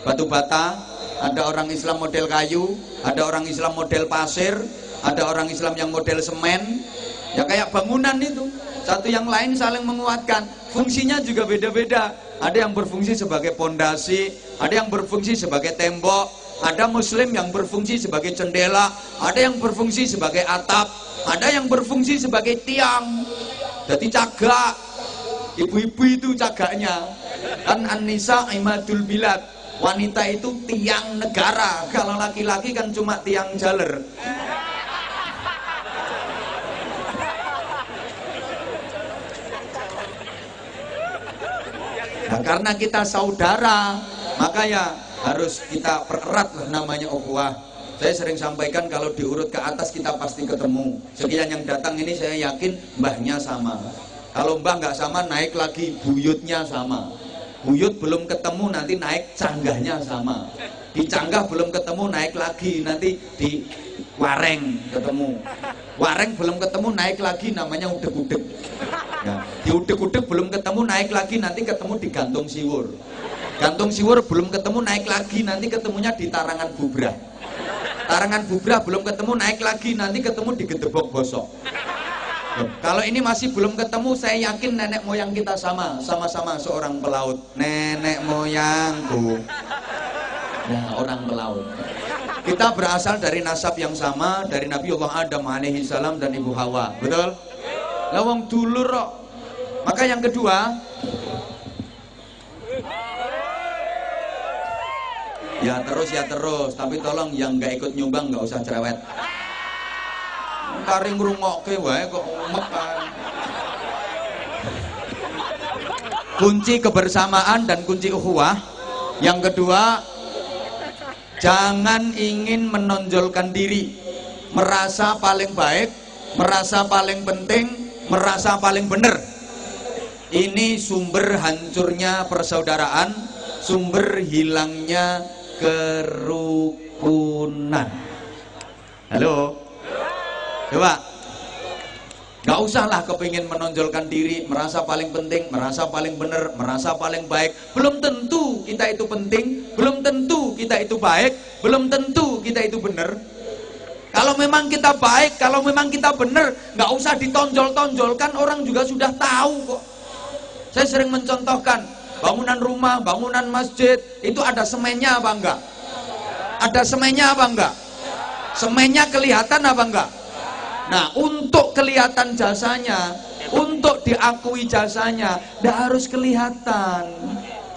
batu bata, ada orang Islam model kayu, ada orang Islam model pasir, ada orang Islam yang model semen. Ya kayak bangunan itu, satu yang lain saling menguatkan. Fungsinya juga beda-beda. Ada yang berfungsi sebagai pondasi, ada yang berfungsi sebagai tembok, ada muslim yang berfungsi sebagai jendela, ada yang berfungsi sebagai atap, ada yang berfungsi sebagai tiang. Jadi cagak. Ibu-ibu itu cagaknya. Kan an-nisa imadul bilad. Wanita itu tiang negara. Kalau laki-laki kan cuma tiang jaler. Nah, karena kita saudara, maka ya harus kita pererat lah namanya ukhuwah. Saya sering sampaikan kalau diurut ke atas kita pasti ketemu. Sekian yang datang ini saya yakin mbahnya sama. Kalau mbah nggak sama, naik lagi buyutnya sama. Buyut belum ketemu, nanti naik canggahnya sama. Di canggah belum ketemu, naik lagi, nanti di wareng ketemu. Wareng belum ketemu, naik lagi, namanya udek-udek. Nah, di udek-udek belum ketemu, naik lagi, nanti ketemu di gantung siwur. Gantung siwur belum ketemu, naik lagi, nanti ketemunya di tarangan bubrah. Tarangan bubrah belum ketemu, naik lagi, nanti ketemu di gedebok bosok. Kalau ini masih belum ketemu, saya yakin nenek moyang kita sama-sama seorang pelaut. Nenek moyangku, ya, orang pelaut. Kita berasal dari nasab yang sama, dari Nabiullah Adam alaihi salam dan Ibu Hawa, betul? Lawang dulur kok. Maka yang kedua, ya terus, tapi tolong yang nggak ikut nyumbang nggak usah cerewet. Kari ngrungokke wae kok umek kan. Kunci kebersamaan dan kunci ukhuwah. Yang kedua, jangan ingin menonjolkan diri, merasa paling baik, merasa paling penting, merasa paling benar. Ini sumber hancurnya persaudaraan, sumber hilangnya kerukunan. Halo. Coba, gak usahlah kepingin menonjolkan diri, merasa paling penting, merasa paling benar, merasa paling baik. Belum tentu kita itu penting, belum tentu kita itu baik, belum tentu kita itu benar. Kalau memang kita baik, kalau memang kita benar, gak usah ditonjol-tonjolkan, orang juga sudah tahu kok. Saya sering mencontohkan, bangunan rumah, bangunan masjid, itu ada semennya apa enggak? Ada semennya apa enggak? Semennya kelihatan apa enggak? Nah, untuk kelihatan jasanya, untuk diakui jasanya, tidak harus kelihatan.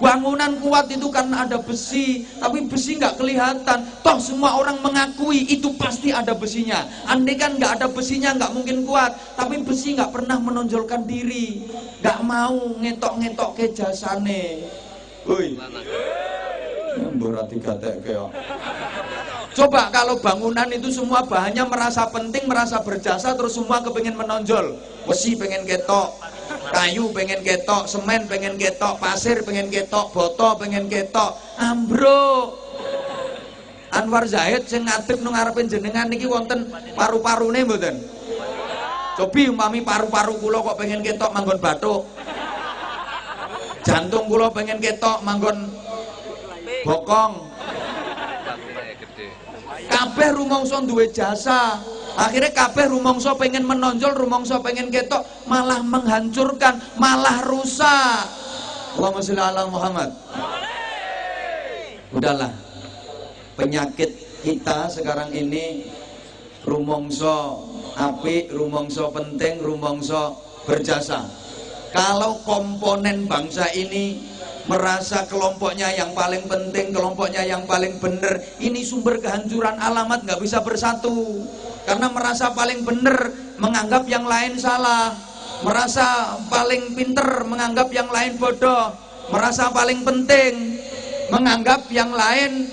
Bangunan kuat itu karena ada besi, tapi besi nggak kelihatan. Toh semua orang mengakui itu pasti ada besinya. Andai kan nggak ada besinya nggak mungkin kuat. Tapi besi nggak pernah menonjolkan diri, nggak mau ngetok-ngetok ke jasane. Woi, berarti kata kayak. Coba kalau bangunan itu semua bahannya merasa penting, merasa berjasa, terus semua kepengin menonjol. Besi pengen ketok, kayu pengen ketok, semen pengen ketok, pasir pengen ketok, boto pengen ketok. Ambruk. Anwar Zahid sing ngadeg nang ngarepe jenengan niki wonten paru-parune mboten? Cobi umpami paru-paru kula kok pengen ketok manggon bathuk. Jantung kula pengen ketok manggon bokong. Kabeh rumangsa duwe jasa. Akhirnya kabeh rumangsa pengen menonjol, rumangsa pengen ketok, malah menghancurkan, malah rusak. Allahumma sholli ala Muhammad. Udahlah. Penyakit kita sekarang ini rumangsa apik, rumangsa penting, rumangsa berjasa. Kalau komponen bangsa ini merasa kelompoknya yang paling penting, kelompoknya yang paling benar, ini sumber kehancuran alamat, nggak bisa bersatu. Karena merasa paling benar, menganggap yang lain salah. Merasa paling pinter, menganggap yang lain bodoh. Merasa paling penting, menganggap yang lain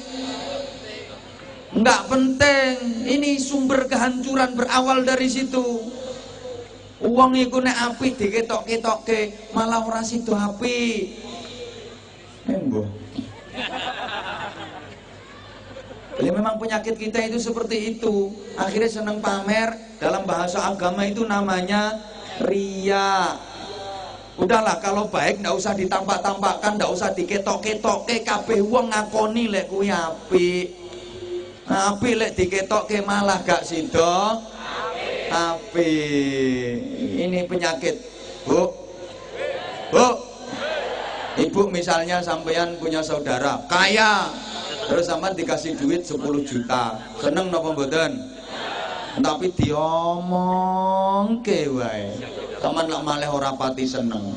nggak penting. Ini sumber kehancuran berawal dari situ. Uang iku nek apik diketok-ketokke malah ora sida apik. Embo. Ya memang penyakit kita itu seperti itu. Akhirnya seneng pamer, dalam bahasa agama itu namanya riya. Udahlah, kalau baik ndak usah ditampak-tampakkan, ndak usah diketok-ketokke, kabeh wong ngakoni lek kuwi apik. Apik lek diketokke malah gak sida apik. Ini penyakit. Bu. Bu. Ibu misalnya sampean punya saudara kaya, terus sampean dikasih duit 10 juta. Seneng napa mboten? Tapi diomongke wae. Sampean lak malih ora pati seneng.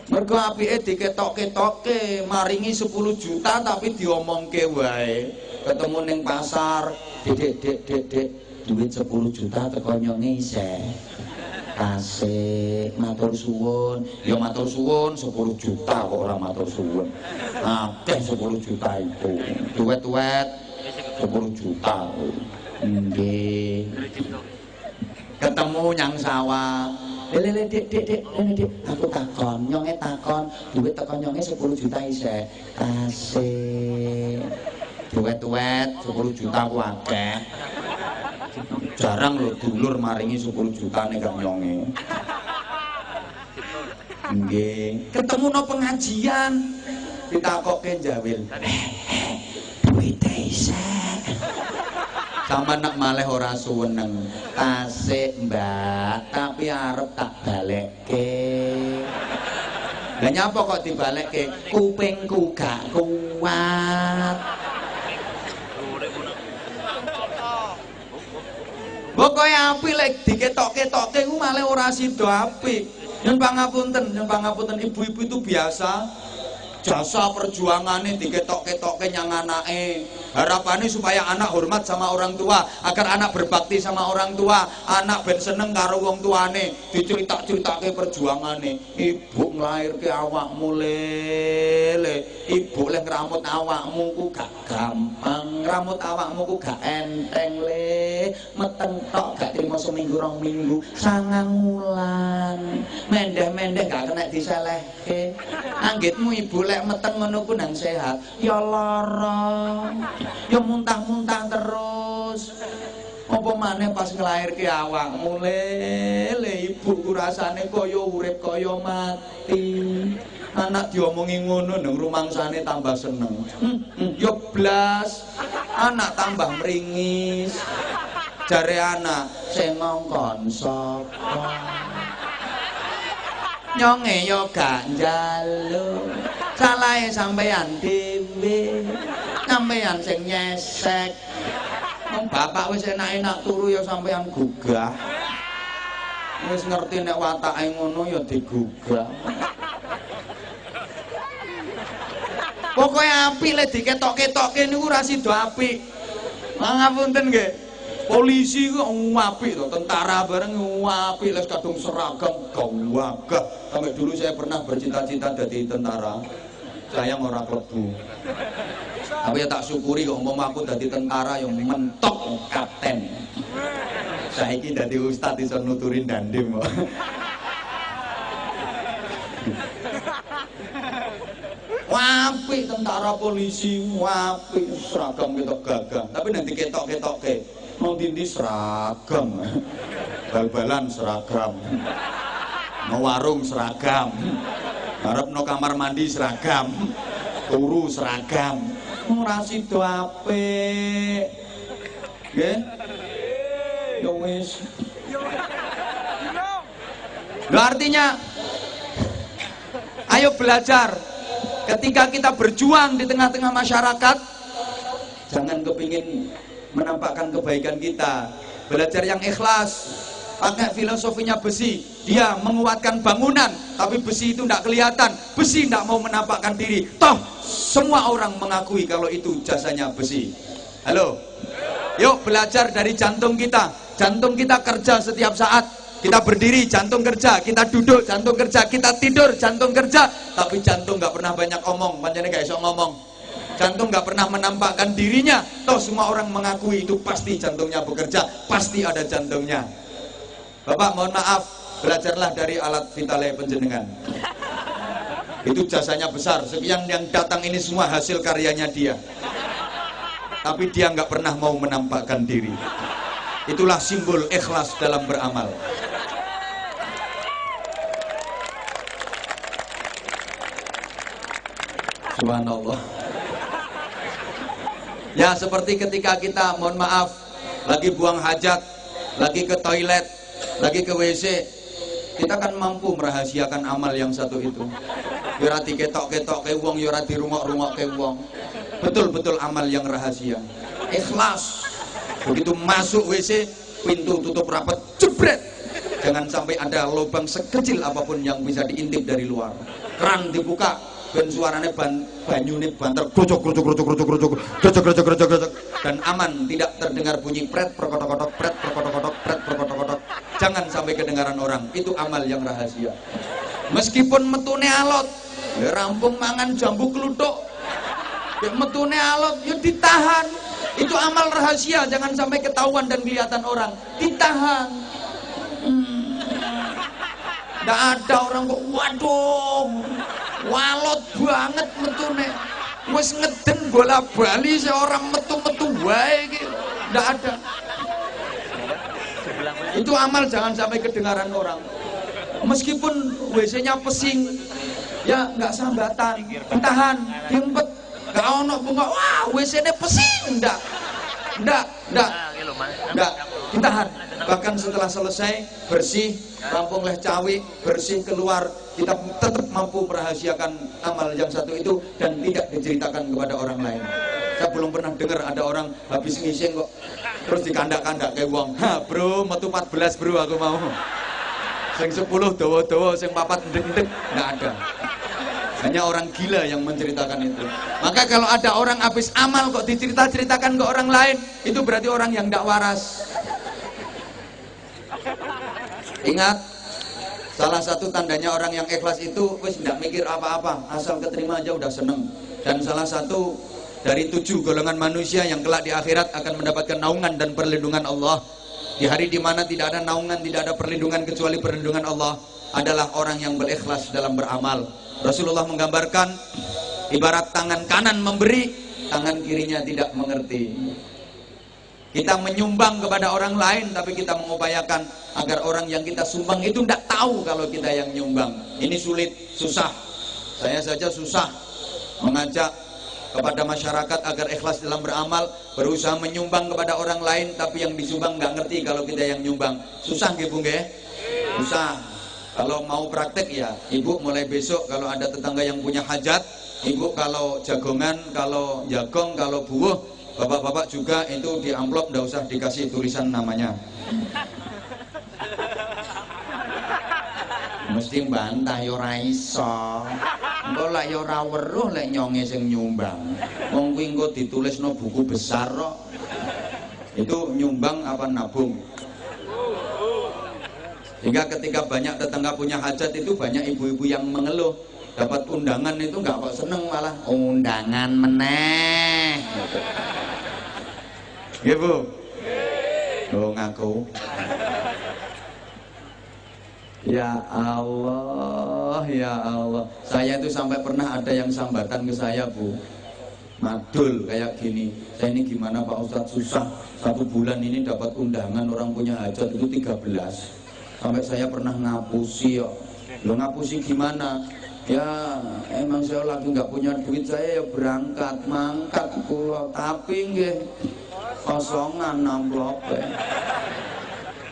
Mergo apike diketok-ketokke, maringi 10 juta tapi diomongke wae. Ketemu ning pasar, Dek, duit 10 juta teko nyonge isih. Asik, matur suwun. Ya matur suwun 10 juta kok ora matur suwun. Akeh 10 juta itu. Duet-duet 10 juta. Nggih. Ketemu nyang sawah. Lele Dek, aku takon, nyonge takon, duit teko nyonge 10 juta isih. Asik. Duet-duet 10 juta ku akeh. Jarang lho dulur maringi 10 juta nek gak nyonge. Nggih, ketemu no pengajian ditakokke jawil. Duite isih. Sama nak malih ora suweneng. Tasik, Mbak, tapi arep tak balekke. Lah nyapa kok dibalekke? Kupingku gak kuat. Pokoke apik lek diketok-ketokke ku malah ora sida apik. Nyun pangapunten ibu-ibu itu biasa jasa perjuangannya diketok-ketokke nyang anake. Harapannya supaya anak hormat sama orang tua, agar anak berbakti sama orang tua, anak ben seneng karo wong tuane, dicerita-ceritake perjuangane. Ibu nglairke awakmu lele, ibu lek ngramut awakmu ku gak gampang, ngramut awakmu ku gak enteng le, meteng tok gak trimo seminggu rong minggu, 9 wulan, mendeh-mendeh gak kena diselehke. Anggitmu ibu lek meteng ngono ku nang sehat, ya lara. Ya muntah-muntah terus. Apa maneh pas nglairke awakmu le ibu ku rasane kaya urip kaya mati. Anak diomongi ngono nang rumangsane tambah seneng. Ya blas, anak tambah mringis. Jare anak, sing ngongkon sapa? Nyonge yo gak njaluk. Salahe sampean dhewe. Sampean sing nyesek. Wong bapak wis enak-enak turu ya sampean gugah. Wis ngerti nek watake ngono ya digugah. Pokoke apik lek diketok-ketokke niku ora sida apik. Ngapunten nggih. Polisi ku apik to, tentara bareng apik, les kadung seragam gawagah. Sampai dulu saya pernah bercita-cita jadi tentara. Sayang ora klebu. Tapi ya tak syukuri kok umpama aku dadi tentara yang mentok kapten. Saiki dadi ustad iso nuturin dandim kok. Apik tentara polisi, apik seragam ketok gagah. Tapi nanti ketok-ketokke mau dindi seragam, bal-balan seragam, mau warung seragam, harap no kamar mandi seragam, turu seragam, ora sida apik. Nggih. Ya wis. Artinya ayo belajar. Ketika kita berjuang di tengah-tengah masyarakat, jangan kepingin menampakkan kebaikan kita. Belajar yang ikhlas. Pakai filosofinya besi. Dia menguatkan bangunan, tapi besi itu tidak kelihatan. Besi tidak mau menampakkan diri. Toh semua orang mengakui kalau itu jasanya besi. Halo. Yuk belajar dari jantung kita. Jantung kita kerja setiap saat. Kita berdiri, jantung kerja. Kita duduk, jantung kerja. Kita tidur, jantung kerja. Tapi jantung gak pernah banyak omong. Panjangnya gak iso ngomong. Jantung gak pernah menampakkan dirinya. Toh semua orang mengakui itu pasti jantungnya bekerja. Pasti ada jantungnya. Bapak mohon maaf, belajarlah dari alat vitale penjenengan. Itu jasanya besar. Sekian yang datang ini semua hasil karyanya dia. Tapi dia gak pernah mau menampakkan diri. Itulah simbol ikhlas dalam beramal. Subhanallah. Ya seperti ketika kita mohon maaf lagi buang hajat, lagi ke toilet, lagi ke WC, kita kan mampu merahasiakan amal yang satu itu. Yora diketok-ketok ke wong, yora dirungok-rungok ke wong. Betul-betul amal yang rahasia. Ikhlas. Begitu masuk WC, pintu tutup rapat, jebret. Jangan sampai ada lubang sekecil apapun yang bisa diintip dari luar. Keran dibuka, dan suaranya banyune banter, grojok, dan aman, tidak terdengar bunyi pret, perkotok-kotok, pret, perkotok-kotok, pret, perkotok-kotok. Jangan sampai kedengaran orang. Itu amal yang rahasia. Meskipun metune alot, ya rampung mangan jambu kluthuk, ya metune alot, ya ditahan. Itu amal rahasia, jangan sampai ketahuan dan kelihatan orang. Ditahan. Nggak ada orang kok, waduh, walot banget metune. Wes ngeden bola bali seorang metu-metu wae gitu. Nggak ada. Itu amal jangan sampai kedengaran orang. Meskipun WC-nya pesing, ya nggak sambatan, ditahan, diempet. Gak ono bunga, wah WC-nya pesing, enggak, ditahan. Bahkan setelah selesai bersih, rampung leh cawi, bersih keluar, kita tetap mampu merahasiakan amal yang satu itu dan tidak diceritakan kepada orang lain. Saya belum pernah dengar ada orang habis ngising kok terus dikandak-kandak kayak uang. Ha bro, metu 14 bro aku mau. Sing 10 dawa-dawa, sing 4 ndek-ndek, enggak ada. Hanya orang gila yang menceritakan itu. Maka kalau ada orang habis amal kok diceritakan ke orang lain, itu berarti orang yang tidak waras. Ingat, salah satu tandanya orang yang ikhlas itu wis tidak mikir apa-apa, asal keterima aja udah seneng. Dan salah satu dari 7 golongan manusia yang kelak di akhirat akan mendapatkan naungan dan perlindungan Allah. Di hari dimana tidak ada naungan, tidak ada perlindungan kecuali perlindungan Allah, adalah orang yang berikhlas dalam beramal. Rasulullah menggambarkan ibarat tangan kanan memberi, tangan kirinya tidak mengerti. Kita menyumbang kepada orang lain, tapi kita mengupayakan agar orang yang kita sumbang itu tidak tahu kalau kita yang nyumbang. Ini sulit, susah. Saya saja susah mengajak kepada masyarakat agar ikhlas dalam beramal, berusaha menyumbang kepada orang lain, tapi yang disumbang nggak ngerti kalau kita yang nyumbang. Susah nggih Bu nggih? Susah. Kalau mau praktek ya, ibu mulai besok kalau ada tetangga yang punya hajat, ibu kalau jagongan, kalau jagong, kalau buah, bapak-bapak juga itu di amplop nggak usah dikasih tulisan namanya. Mesti bantah yo ora iso. Engko lek yo ora weruh lek nyonge sing nyumbang. Wong kuwi engko ditulisno buku besar kok. Itu nyumbang apa nabung? Hingga ketika banyak tetangga punya hajat itu banyak ibu-ibu yang mengeluh, dapat undangan itu nggak kok seneng, malah undangan meneh. Nggih Bu? Oh ngaku. Ya Allah, ya Allah. Saya itu sampai pernah ada yang sambatan ke saya Bu, madul kayak gini. Saya ini gimana Pak Ustadz, susah 1 bulan ini dapat undangan orang punya hajat itu 13. Sampai saya pernah ngapusi ya. Lo ngapusi gimana? Ya emang saya lagi nggak punya duit, saya ya berangkat mangkat kula, tapi nggih kosongan amplope.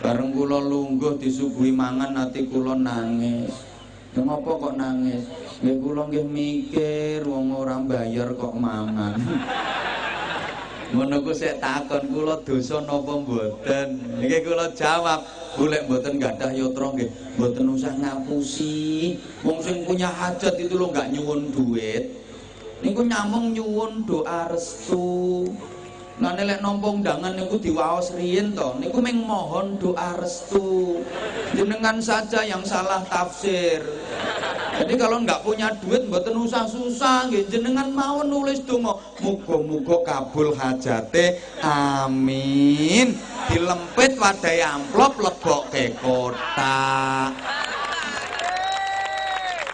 Bareng kula lungguh disuguhi mangan ati kula nangis. Ya ngapa kok nangis? Nggih kula nggih mikir wong ora bayar kok mangan. Ngono ku sik takon kula dosa napa mboten. Niki kula jawab, golek mboten gadah yatra nggih, mboten usah ngapusi. Wong sing punya hajat itu lho enggak nyuwun duit. Niku nyamung nyuwun doa restu. Nah nek nampa undangan niku diwaos riyin to, niku mung mohon doa restu. Jenengan saja yang salah tafsir. Jadi kalau nggak punya duit mboten usah susah nggih, jenengan mawon nulis donga, muga-muga kabul hajate, amin. Dilempit wadai amplop lebokke kotak.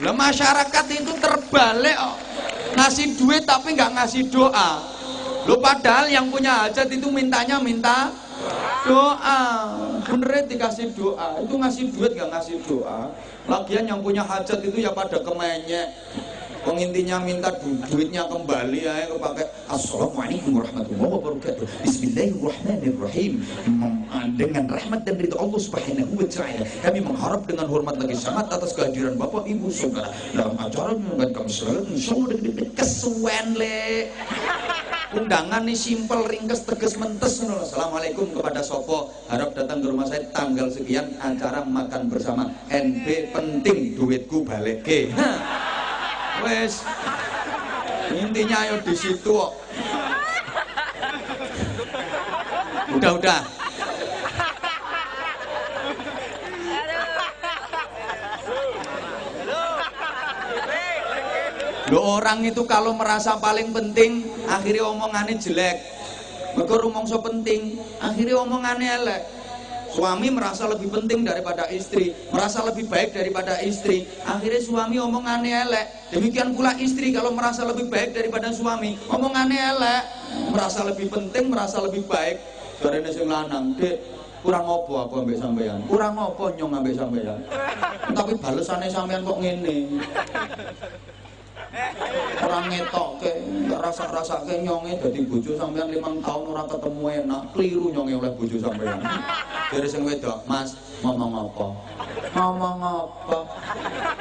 Lah masyarakat itu terbalik kok. Ngasih duit tapi nggak ngasih doa. Loh padahal yang punya hajat itu mintanya minta doa. Bener dikasih doa. Itu ngasih duit nggak ngasih doa. Lagian yang punya hajat itu ya pada kemenyek. Pengintinya minta duitnya kembali ya pakai assalamualaikum warahmatullahi wabarakatuh, bismillahirrahmanirrahim. Dengan rahmat dan ridho Allah subhanahu wa ta'ala, kami mengharap dengan hormat lagi sangat atas kehadiran Bapak Ibu Saudara dalam acara dengan kami selalu insyaallah deket kesuwen le. Undangan nih simpel, ringkes, tegas, mentes. Assalamualaikum kepada Sopo, harap datang ke rumah saya tanggal sekian, acara makan bersama. NB penting duitku balik ke. Wes, intinya ayo di situ kok. Udah. Loh, orang itu kalau merasa paling penting, akhirnya omongannya jelek. Mergo rumangsa penting, akhirnya omongannya elek. Suami merasa lebih penting daripada istri, merasa lebih baik daripada istri, akhirnya suami omongannya elek. Demikian pula istri kalau merasa lebih baik daripada suami, omongannya elek. Merasa lebih penting, merasa lebih baik. Jarene sing lanang, "Dek, kurang opo aku ambek sampean? Kurang opo nyong ambek sampean?" Tapi balesane sampean kok ngene. Orang ngetokke, gak rasa-rasake nyonge dadi bojo sampean 5 tahun ora ketemu enak, kliru nyonge oleh bojo sampean. Dari sing wedok, "Mas, ngomong apa?" "Ngomong apa?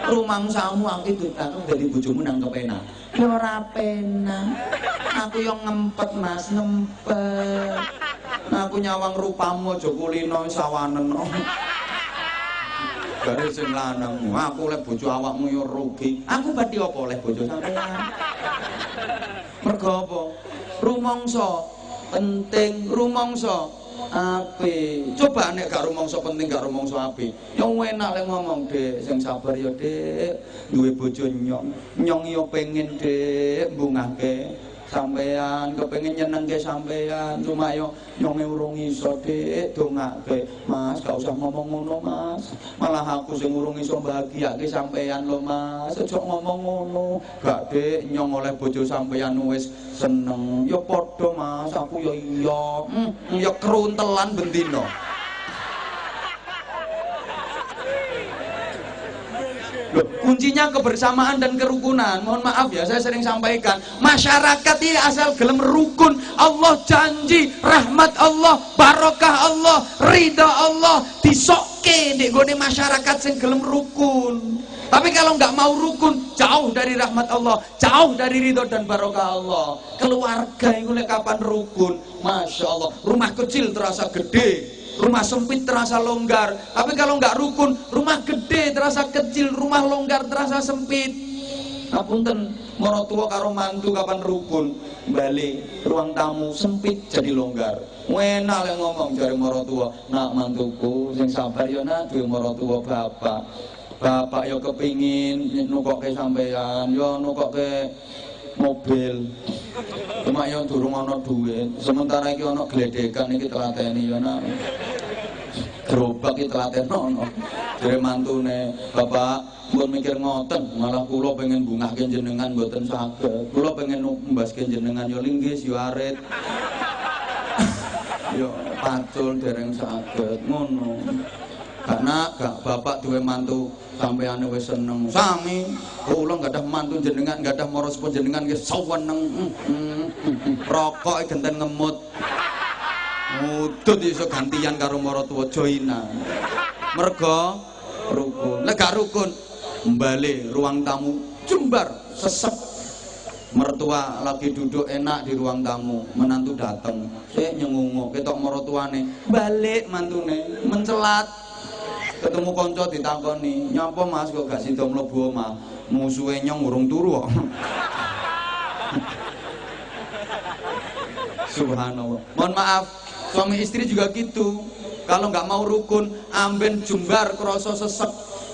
Rumangsamu aku ditangkep dadi bojomu nang kepenak." "Ya ora penak. Aku yo ngempet, Mas, ngempet. Aku nyawang rupamu aja kulino sawanen." Dari sing lanang, "Aku oleh bojo awakmu yo rugi." "Aku badhe apa oleh bojo sampean?" Mergo apa? Rumangsa penting, rumangsa apik. Coba nek gak rumangsa penting, gak rumangsa apik, yo enak lek ngomong, "Dek, sing sabar yo, Dek. Duwe bojo nyong. Nyong yo pengen, Dek, mbungahke sampean, kepengin nyenengke sampean, cuma yo nyonge urung iso, Dek, dongake." "Mas, gak usah ngomong ngono, Mas. Malah aku sing urung iso bahagiake sampean lho, Mas. Aja ngomong ngono." "Gak, Dek, nyong oleh bojo sampean wis seneng." "Ya padha, Mas, aku ya iya." Ya keruntelan bendino. Loh, kuncinya kebersamaan dan kerukunan. Mohon maaf ya, saya sering sampaikan, masyarakat ini asal gelem rukun, Allah janji rahmat Allah, barokah Allah, ridha Allah disokke nek gone masyarakat sing gelem rukun. Tapi kalau nggak mau rukun, jauh dari rahmat Allah, jauh dari ridho dan barokah Allah. Keluarga itu kapan rukun? Masya Allah, rumah kecil terasa gede, rumah sempit terasa longgar. Tapi kalau nggak rukun, rumah gede terasa kecil, rumah longgar terasa sempit. Ngapunten, morotua karo mantu kapan rukun? Balik ruang tamu sempit jadi longgar. Enak yang ngomong jare morotua, "Nak mantuku sing sabar ya nak, duwe morotua bapak. Bapak yo kepingin nukokke sampean, yo nukokke mobil. Cuma yo durung ana duit. Sementara iki ana gledekan iki telateni yo nak. Gerobak iki telatenono." Jare mantune, "Bapak, mbon mikir ngoten, malah kula pengen bungahke jenengan mboten saged. Kula pengen mbaske jenengan yo linggis yo arit." Yo pacul dereng saged ngono. Karena gak bapak duwe mantu sampeyan wis seneng. Sami kula gadah mantu jenengan, gadah maros jenengan nggih saweneng. Rokok genten ngemut. Udut iso gantian karo maratuwa joinan. Mergo rukun. Nek gak rukun, mbali ruang tamu jembar sesep. Mertua lagi duduk enak di ruang tamu, menantu dateng. Sik nyengungu, ketok mertuane, balik mantune, mencelat. Ketemu konco ditakoni, "Nyapa Mas kok gak sida mlebu omah?" Musuhe nyong urung turu kok. Subhanallah. Mohon maaf, suami istri juga gitu. Kalau nggak mau rukun, amben jembar krasa sesek,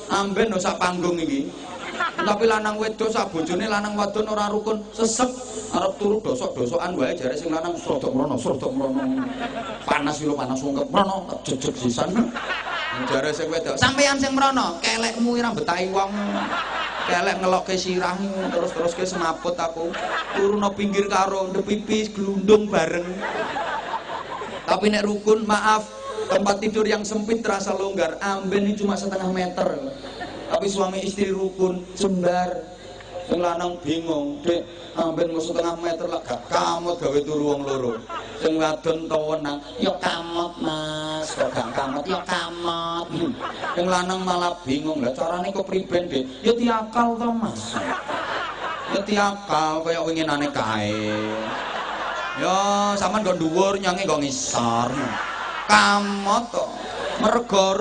amben sak panggung iki. Tapi lanang wedok sak bojone lanang wadon ora rukun, sesek arep turu dosok-dosokan wae jare sing lanang srodok mrono. Panas lho panas ungkep mrono, jejeg sisan. Jare sing wedok, "Sampeyan sing mrono, kelekmu ira betahi wong." Kelek ngelokke sirah terus-terus ke semaput aku. Turu no pinggir karo ndek pipis glundung bareng. Tapi nek rukun, maaf, tempat tidur yang sempit terasa longgar, amben ini cuma setengah meter. Tapi suami istri rukun, jembar. Sing lanang bingung, "Dek, amben mau setengah meter lah gak kamot gawe turu wong loro." Sing wadon tawenang, "Ya kamot Mas, kok gak kamot ya kamot." Sing lanang malah bingung, "Lah carane kok priben, Dek?" "Ya diakal to, Mas." "Ya diakal kaya winginane kae." "Ya sampean kok dhuwur nyange kok ngisor." Kamot to. Mergo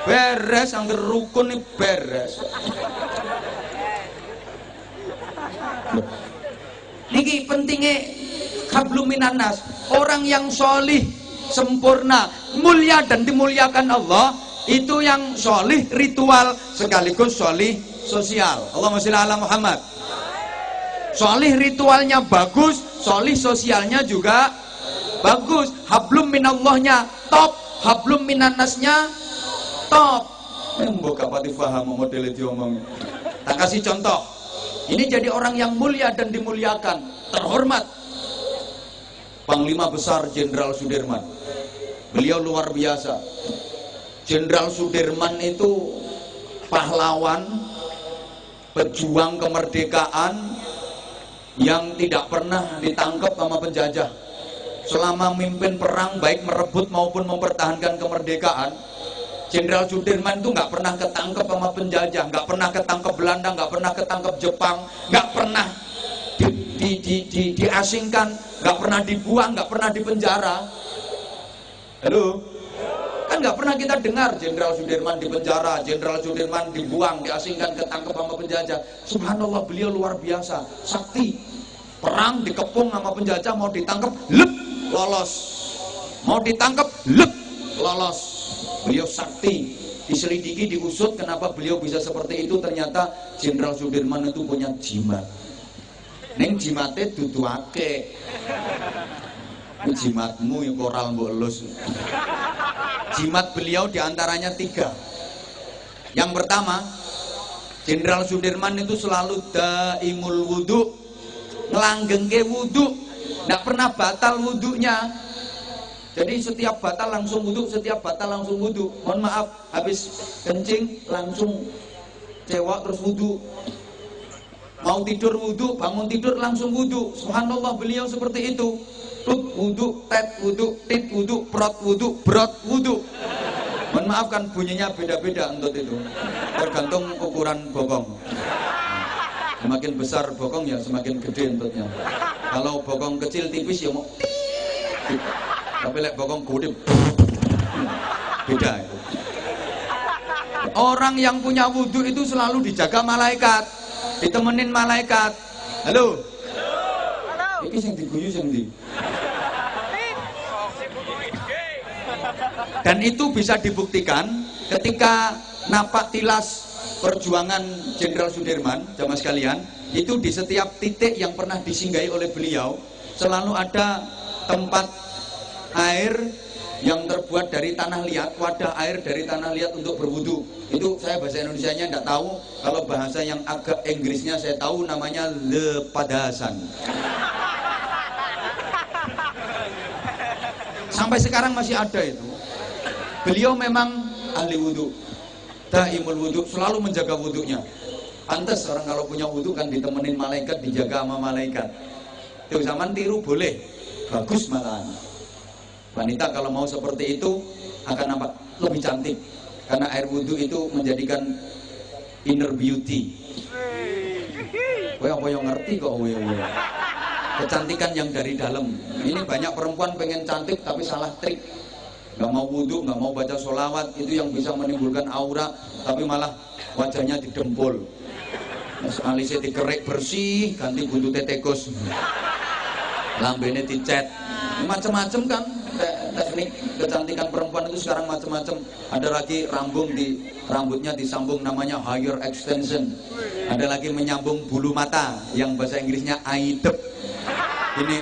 beres angger rukun iki beres. Niki pentingnya hablum minan nas. Orang yang solih, sempurna, mulia dan dimuliakan Allah, itu yang solih ritual sekaligus solih sosial. Allahumma sholli ala Muhammad. Solih ritualnya bagus, solih sosialnya juga bagus. Hablum minallahnya top, hablum minan nasnya top. Mbok kapati paham model diomong. Tak kasih contoh. Ini jadi orang yang mulia dan dimuliakan, terhormat. Panglima Besar Jenderal Sudirman. Beliau luar biasa. Jenderal Sudirman itu pahlawan, pejuang kemerdekaan yang tidak pernah ditangkap sama penjajah. Selama memimpin perang baik merebut maupun mempertahankan kemerdekaan, Jenderal Sudirman itu nggak pernah ketangkep sama penjajah, nggak pernah ketangkep Belanda, nggak pernah ketangkep Jepang, nggak pernah diasingkan, nggak pernah dibuang, nggak pernah dipenjara. Halo, kan nggak pernah kita dengar Jenderal Sudirman dipenjara, Jenderal Sudirman dibuang, diasingkan, ketangkep sama penjajah. Subhanallah, beliau luar biasa, sakti. Perang dikepung sama penjajah, mau ditangkep, lep, lolos. Mau ditangkep, lep, lolos. Beliau sakti, diselidiki, diusut kenapa beliau bisa seperti itu. Ternyata Jenderal Sudirman itu punya jimat. Neng jimate dudu akeh. Jimatmu yang koral mbok elus. Jimat beliau diantaranya 3. Yang pertama, Jenderal Sudirman itu selalu daimul wudu, ngelanggengke wudu, nggak pernah batal wudunya. Jadi setiap batal langsung wudhu, setiap batal langsung wudhu. Mohon maaf, habis kencing langsung cewek terus wudhu. Mau tidur wudhu, bangun tidur langsung wudhu. Subhanallah, beliau seperti itu. Tut wudhu, tet wudhu, tit wudhu, prot wudhu, brot wudhu. Mohon maaf kan bunyinya beda-beda untuk itu. Tergantung ukuran bokong. Semakin besar bokong ya semakin gede entutnya. Kalau bokong kecil tipis ya mau tapi lek bokong gede beda itu. Orang yang punya wudhu itu selalu dijaga malaikat, ditemenin malaikat. Halo. Iki sing diguyu sing ndi? Dan itu bisa dibuktikan ketika napak tilas perjuangan Jenderal Sudirman, jamaah sekalian, itu di setiap titik yang pernah disinggahi oleh beliau selalu ada tempat air yang terbuat dari tanah liat, wadah air dari tanah liat untuk berwudu. Itu saya bahasa Indonesianya tidak tahu, kalau bahasa yang agak Inggrisnya saya tahu namanya lepadasan. Sampai sekarang masih ada itu. Beliau memang ahli wudhu, daimul wudhu, selalu menjaga wudhunya. Pantes orang kalau punya wudhu kan ditemenin malaikat, dijaga sama malaikat. Tuh zaman tiru boleh, bagus malahan. Wanita kalau mau seperti itu akan apa? Lebih cantik. Karena air wudhu itu menjadikan inner beauty. Apa yang ngerti kok kecantikan yang dari dalam. Ini banyak perempuan pengen cantik tapi salah trik. Gak mau wudhu, gak mau baca sholawat. Itu yang bisa menimbulkan aura, tapi malah wajahnya didempul. Alisnya dikerek bersih, ganti buntutnya tekus, lambene dicet, macam-macam kan. Teknik kecantikan perempuan itu sekarang macam-macam. Ada lagi rambutnya disambung, namanya hair extension. Ada lagi menyambung bulu mata, yang bahasa Inggrisnya aidep. Ini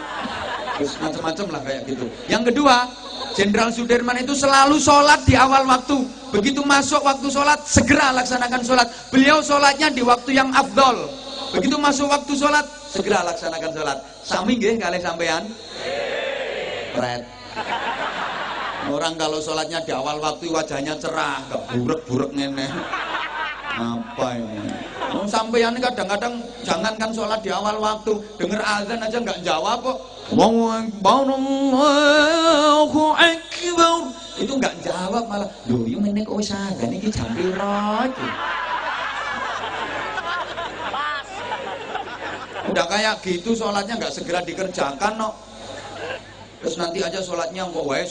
terus macam-macam lah kayak gitu. Yang kedua, Jenderal Sudirman itu selalu sholat di awal waktu. Begitu masuk waktu sholat, segera laksanakan sholat. Beliau sholatnya di waktu yang afdol. Begitu masuk waktu sholat, segera laksanakan sholat. Sami nggih kalih sampean? Red. Orang kalau sholatnya di awal waktu wajahnya cerah, gak burek-burek ngene. Apa ini? Sampean kadang-kadang jangankan sholat di awal waktu, dengar azan aja nggak jawab kok. Allahu Akbar. Itu nggak jawab malah. Loh, yo meneh kok wis azan iki jam piro iki? Udah kayak gitu sholatnya nggak segera dikerjakan no. Terus nanti aja sholatnya kok wae,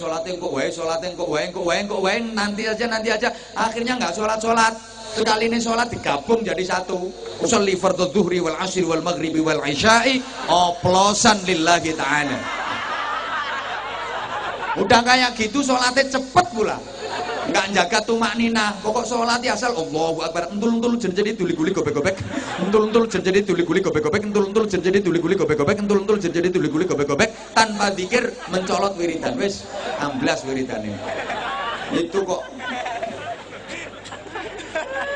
nanti aja. Akhirnya nggak sholat. Sekali ini sholat digabung jadi satu. Usolli fardhu dzuhri wal asri wal maghribi wal isya'i oplosan lillahi ta'ala. Udah kayak gitu sholatnya cepet pula. Enggak jaga tumakninah. Pokok sholatnya asal Allahu Akbar. Entul jadi tuli-guli gobek-gobek. Entul jadi tuli-guli gobek-gobek. Entul jadi tuli-guli gobek-gobek. Entul jadi tuli-guli gobek-gobek. Tanpa zikir mencolot wiridan. Wis 16 wiridane. Itu kok.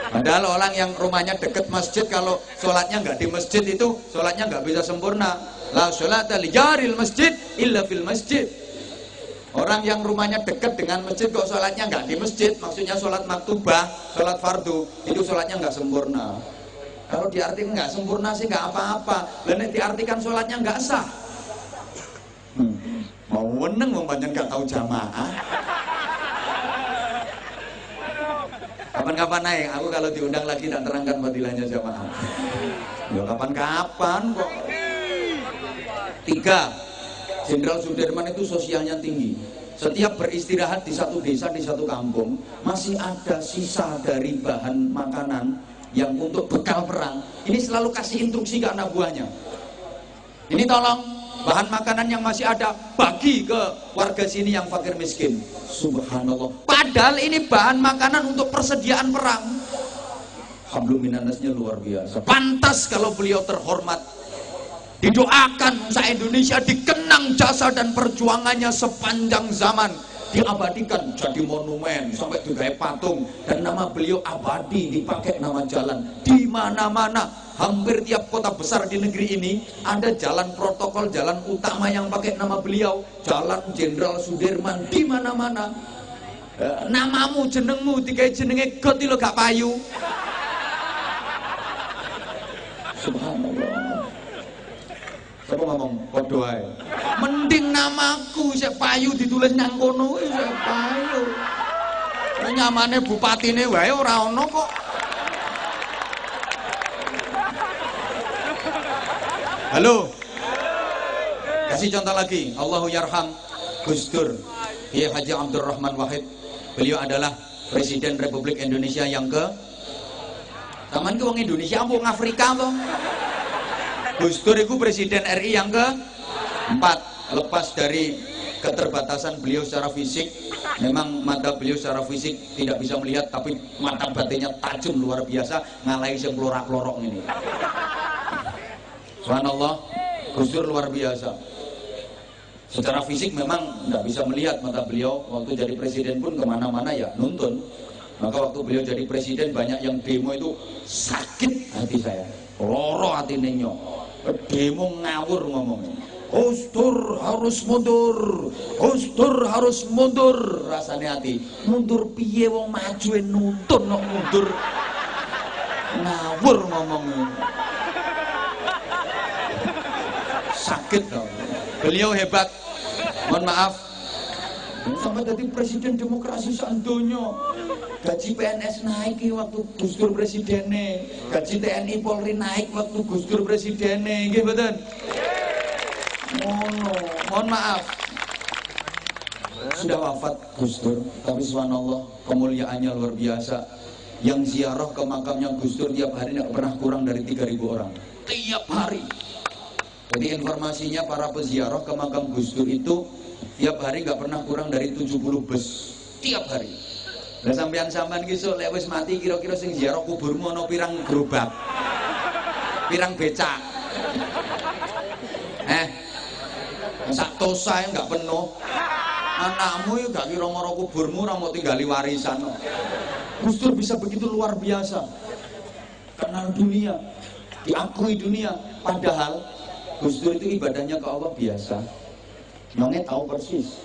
Padahal orang yang rumahnya deket masjid, kalau sholatnya nggak di masjid itu sholatnya nggak bisa sempurna. La sholata li jaril masjid illa fil masjid. Orang yang rumahnya dekat dengan masjid kok sholatnya nggak di masjid, maksudnya sholat maktubah, sholat fardu, itu sholatnya nggak sempurna. Kalau diartikan nggak sempurna sih nggak apa-apa. Dan diartikan sholatnya nggak sah. Mau weneng membanyak nggak tahu jamaah. Kapan-kapan naik, aku kalau diundang lagi tak terangkan fadilahnya jamaah. Ya kapan-kapan kok. 3. Jenderal Sudirman itu sosialnya tinggi. Setiap beristirahat di satu desa, di satu kampung, masih ada sisa dari bahan makanan yang untuk bekal perang. Ini selalu kasih instruksi ke anak buahnya. Ini tolong bahan makanan yang masih ada bagi ke warga sini yang fakir miskin. Subhanallah. Padahal ini bahan makanan untuk persediaan perang. Hablum minannasnya luar biasa. Pantas kalau beliau terhormat, didoakan se-Indonesia dikenang jasa dan perjuangannya sepanjang zaman, diabadikan jadi monumen sampai digawe patung, dan nama beliau abadi, dipakai nama jalan di mana-mana. Hampir tiap kota besar di negeri ini ada jalan protokol, jalan utama yang pakai nama beliau, Jalan Jenderal Sudirman di mana-mana. Namamu, jenengmu, digawe jenenge got lho gak payu. Subhanallah. Siapa ngomong? Podo ae. Mending namaku sik payu ditulis nang kono wis payu. Nyamane bupatine wae ora ono kok. Halo. Kasih contoh lagi. Allahu yarham Gus Dur, Kiai Haji Abdurrahman Wahid. Beliau adalah Presiden Republik Indonesia yang ke Taman ke wong Indonesia wong Afrika apa? Gus Dur itu Presiden RI yang ke-4. Lepas dari keterbatasan beliau secara fisik, memang mata beliau secara fisik tidak bisa melihat, tapi mata batinnya tajam luar biasa, ngalahi sing plorak-plorok ini. Subhanallah, Gus Dur luar biasa. Secara fisik memang tidak bisa melihat mata beliau. Waktu jadi presiden pun kemana-mana ya nuntun. Maka waktu beliau jadi presiden banyak yang demo itu sakit hati saya. Loro hati nenyo. Demo ngawur ngomongnya. Gus Dur harus mundur, Gus Dur harus mundur. Rasane ati, mundur piye wong maju nuntun kok mundur. Ngawur ngomongnya. Sakit tau. Beliau hebat. Mohon maaf. Sampai jadi presiden demokrasi sandonya. Gaji PNS naik waktu Gus Dur presidennya. Gaji TNI Polri naik waktu Gus Dur presidennya. Nggih mboten? Mohon maaf. Sudah wafat Gus Dur, tapi subhanallah kemuliaannya luar biasa. Yang ziarah ke makamnya Gus Dur tiap hari tidak pernah kurang dari 3.000 orang. Tiap hari. Jadi informasinya para peziarah ke makam Gus Dur itu tiap hari nggak pernah kurang dari 70 bus. Tiap hari. Lah sampean-sampean ki sok lek wis mati kira-kira sing ziarah kuburmu ana pirang gerobak. Pirang becak. Sak tosa nggak penuh. Anakmu ya gak kira ngoro kuburmu ora mau tinggali warisan. Gus Dur bisa begitu luar biasa. Kenal dunia, diakui dunia. Padahal Gus Dur itu ibadahnya ke Allah biasa. Nongnya tahu persis.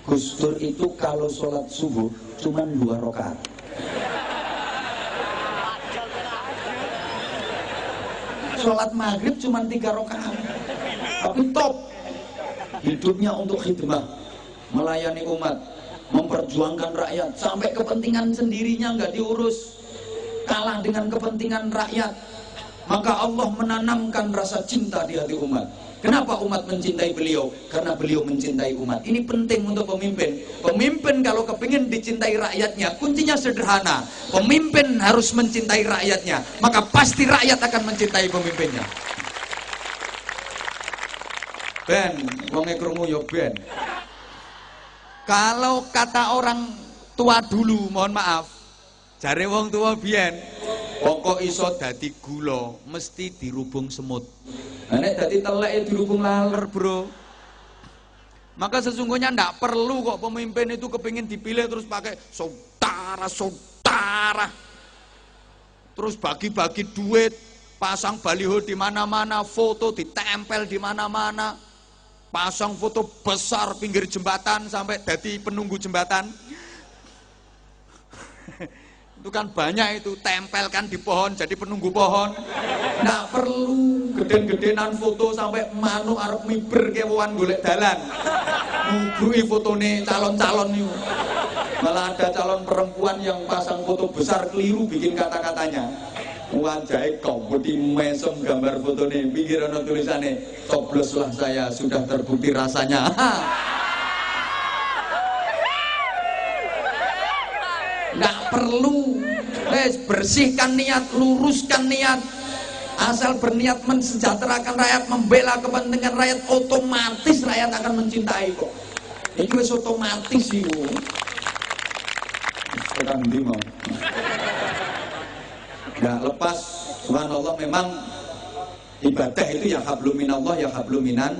Gus Dur itu kalau sholat subuh cuma 2 rakaat. Sholat maghrib cuma 3 rakaat. Tapi top. Hidupnya untuk khidmah, melayani umat, memperjuangkan rakyat, sampai kepentingan sendirinya nggak diurus, kalah dengan kepentingan rakyat. Maka Allah menanamkan rasa cinta di hati umat. Kenapa umat mencintai beliau? Karena beliau mencintai umat. Ini penting untuk pemimpin. Pemimpin kalau kepingin dicintai rakyatnya, kuncinya sederhana. Pemimpin harus mencintai rakyatnya, maka pasti rakyat akan mencintai pemimpinnya. Ben, wonge krungu yo ben. Kalau kata orang tua dulu, mohon maaf, jare wong tua biyen, pokok iso dadi gula mesti dirubung semut. Nek dadi telek dirubung laler, Bro. Maka sesungguhnya ndak perlu kok pemimpin itu kepingin dipilih terus pakai saudara-saudara. Terus bagi-bagi duit, pasang baliho di mana-mana, foto ditempel di mana-mana. Pasang foto besar pinggir jembatan sampai jadi penunggu jembatan. Itu kan banyak itu, tempelkan di pohon jadi penunggu pohon. Nggak perlu geden-gedenan foto sampai manuk arep miber kewan golek dalan. Ngubrui fotone calon-calon itu. Malah ada calon perempuan yang pasang foto besar keliru bikin kata-katanya. Wajahnya kompeti mesem gambar fotone, pinggir ana tulisane, cobloslah saya sudah terbukti rasanya. Nggak perlu, bersihkan niat, luruskan niat. Asal berniat mensejahterakan rakyat, membela kepentingan rakyat, otomatis rakyat akan mencintai kok. Ini wis otomatis sih. Sekarang di mau. Nah, lepas subhanallah memang ibadah itu ya hablum minallah ya hablum minan.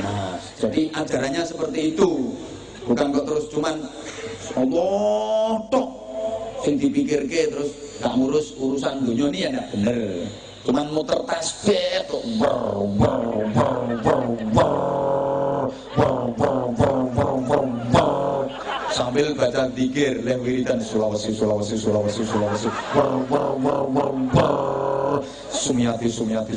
Nah, jadi ajarannya seperti itu. Bukan kok terus cuman Allah tok sing dipikirke terus gak ngurus urusan dunia ini ya enggak bener. Cuman muter tasbih tok sambil baca dzikir leh wiridan Sulawesi Sumiati Sulastri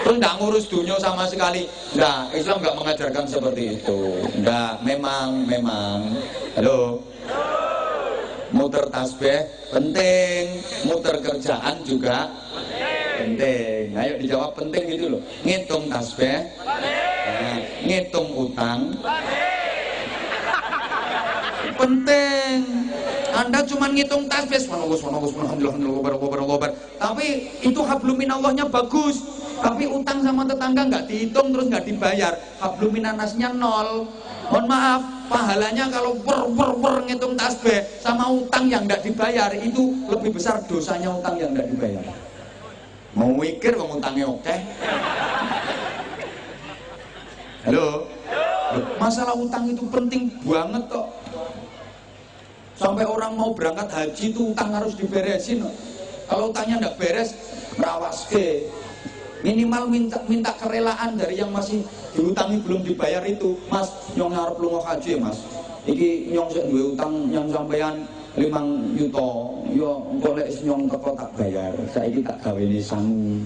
terus nggak ngurus dunia sama sekali. Nah, Islam nggak mengajarkan seperti itu. Nggak, memang halo, muter tasbih penting, muter kerjaan juga penting. Ayo dijawab penting gitu loh. Ngitung tasbih, ngitung utang, penting. Anda cuma ngitung tasbih, tapi itu hablum minallahnya bagus. Tapi utang sama tetangga nggak dihitung terus nggak dibayar, hablum minannasnya 0. Mohon maaf, pahalanya kalau ngitung tasbih sama utang yang nggak dibayar itu lebih besar dosanya utang yang nggak dibayar. Mau mikir mau utangnya oke? Halo, masalah utang itu penting banget kok. Sampai orang mau berangkat haji itu utang harus diberesin. Kalau utangnya nggak beres, rawaske. Minimal minta kerelaan dari yang masih diutangi belum dibayar itu. Mas, nyong ngarep lunga haji ya mas. Iki nyong sik duwe utang yang sampean 5 juta. Yo engko lek nyong teko tak bayar. Saiki tak gawene sangu.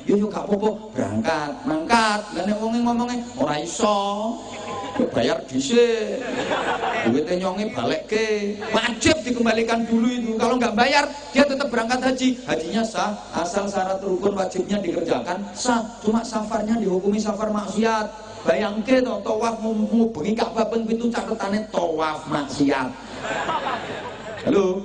Yo gak apa-apa, berangkat, mangkat. Lah nek wong ngomongnya ora iso. Bayar dhisik. Duitnya nyonge balekke. Wajib dikembalikan dulu itu. Kalau nggak bayar, dia tetap berangkat haji. Hajinya sah, asal syarat rukun wajibnya dikerjakan sah. Cuma safarnya dihukumi safar maksiat. Bayangke to, tawaf ngubengi Ka'bah ping 7 catetane tawaf maksiat. Halo.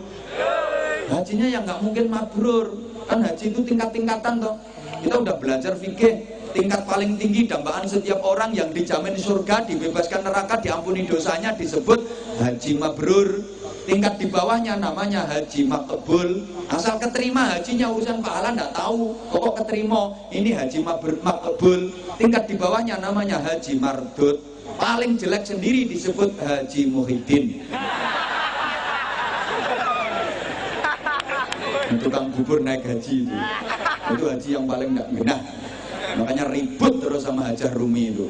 Hajinya yang nggak mungkin mabrur. Kan haji itu tingkat-tingkatan toh. Kita udah belajar fikih. Tingkat paling tinggi dambaan setiap orang yang dijamin surga, dibebaskan neraka, diampuni dosanya disebut haji mabrur. Tingkat di bawahnya namanya haji makbul. Asal keterima hajinya, urusan pahala nggak tahu, pokok keterima. Ini haji makbul. Tingkat di bawahnya namanya haji mardud. Paling jelek sendiri disebut haji muhyiddin. Tukang bubur naik haji itu haji yang paling nggak genah. Makanya ribut terus sama Hajah Rumi itu.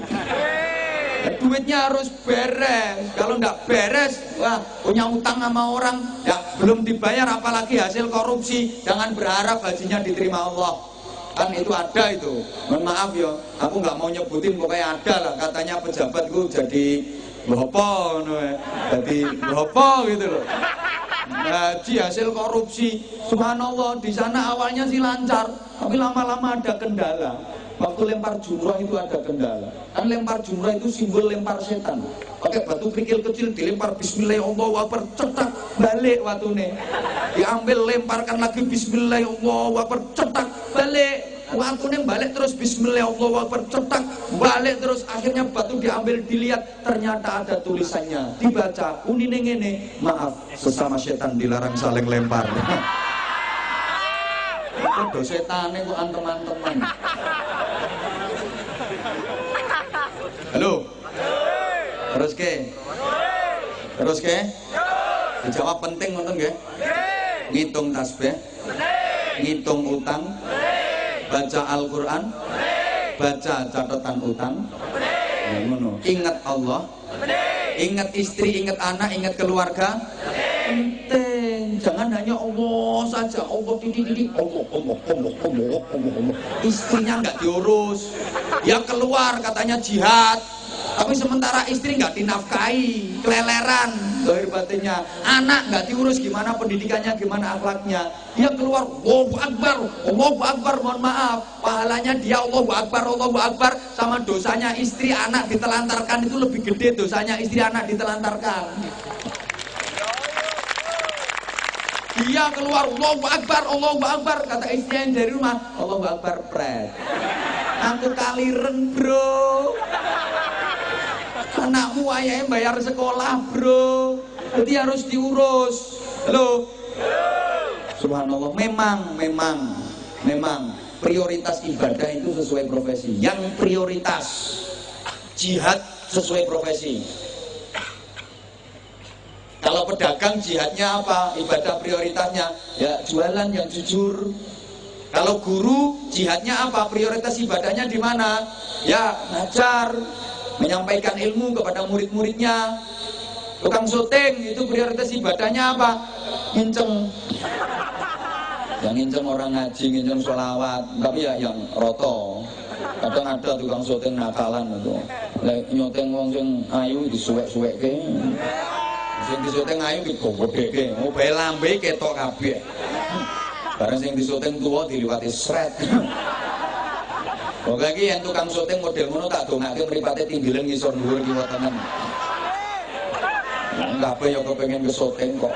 Duitnya harus beres. Kalau nggak beres, wah, punya utang sama orang, ya belum dibayar, apalagi hasil korupsi. Jangan berharap hajinya diterima Allah. Kan itu ada itu. Mohon maaf ya, aku nggak mau nyebutin, pokoknya ada lah. Katanya pejabatku jadi lopo, jadi lopo gitu loh. Haji hasil korupsi. Subhanallah, di sana awalnya sih lancar, tapi lama-lama ada kendala. Waktu lempar jumrah itu ada kendala. Kan lempar jumrah itu simbol lempar setan. Pakai batu kerikil kecil dilempar bismillahirrahmanirrahim, cetak balik watune. Diambil lemparkan lagi bismillahirrahmanirrahim, cetak balik. Watune balik terus bismillahirrahmanirrahim, cetak balik terus. Akhirnya batu diambil dilihat, ternyata ada tulisannya. Dibaca unine ngene, maaf sesama setan dilarang saling lempar. Kok setane kok antem-anteman. Halo. Terus ke? Dijawab penting ngoten nggih? Ngitung tasbih. Ngitung utang. Baca Al-Qur'an. Baca catatan utang. Ngono. Ingat Allah. Ingat istri, ingat anak, ingat keluarga. Penting. Jangan hanya Allah saja. Allah titik-titik. Allah. Istrinya nggak diurus. Dia keluar katanya jihad. Tapi sementara istri nggak dinafkahi, keleleran zahir batinnya. Anak nggak diurus, gimana pendidikannya, gimana akhlaknya. Dia keluar, Allahu Akbar, mohon maaf. Pahalanya dia Allahu Akbar, sama dosanya istri anak ditelantarkan itu lebih gede dosanya istri anak ditelantarkan. Dia keluar, Allahu Akbar, kata istri yang dari rumah, Allahu Akbar, pret. Aku kaliren bro. Anakmu ayahnya bayar sekolah bro, jadi harus diurus. Halo. Subhanallah. Memang prioritas ibadah itu sesuai profesi. Yang prioritas jihad sesuai profesi. Kalau pedagang jihadnya apa? Ibadah prioritasnya ya jualan yang jujur. Kalau guru jihadnya apa? Prioritas ibadahnya di mana? Ya ngajar, menyampaikan ilmu kepada murid-muridnya. Tukang syuting itu prioritas ibadahnya apa? Nginceng. Yang nginceng orang ngaji, nginceng sholawat. Tapi ya yang roto. Kadang ada tukang syuting nakalan itu. Nyoteng wong sing ayu disuwek-suwekke. Sing disyuting ayu digogodekke. Mobil lambe ketok kabeh. Bareng sing disyuting tuwa diliwati sret. Oke iki yang tukang syuting model ngono tak dongake mripate tinggilen ngisor dhuwur kiwa tenan. Kabeh ya kepengin ke syuting kok.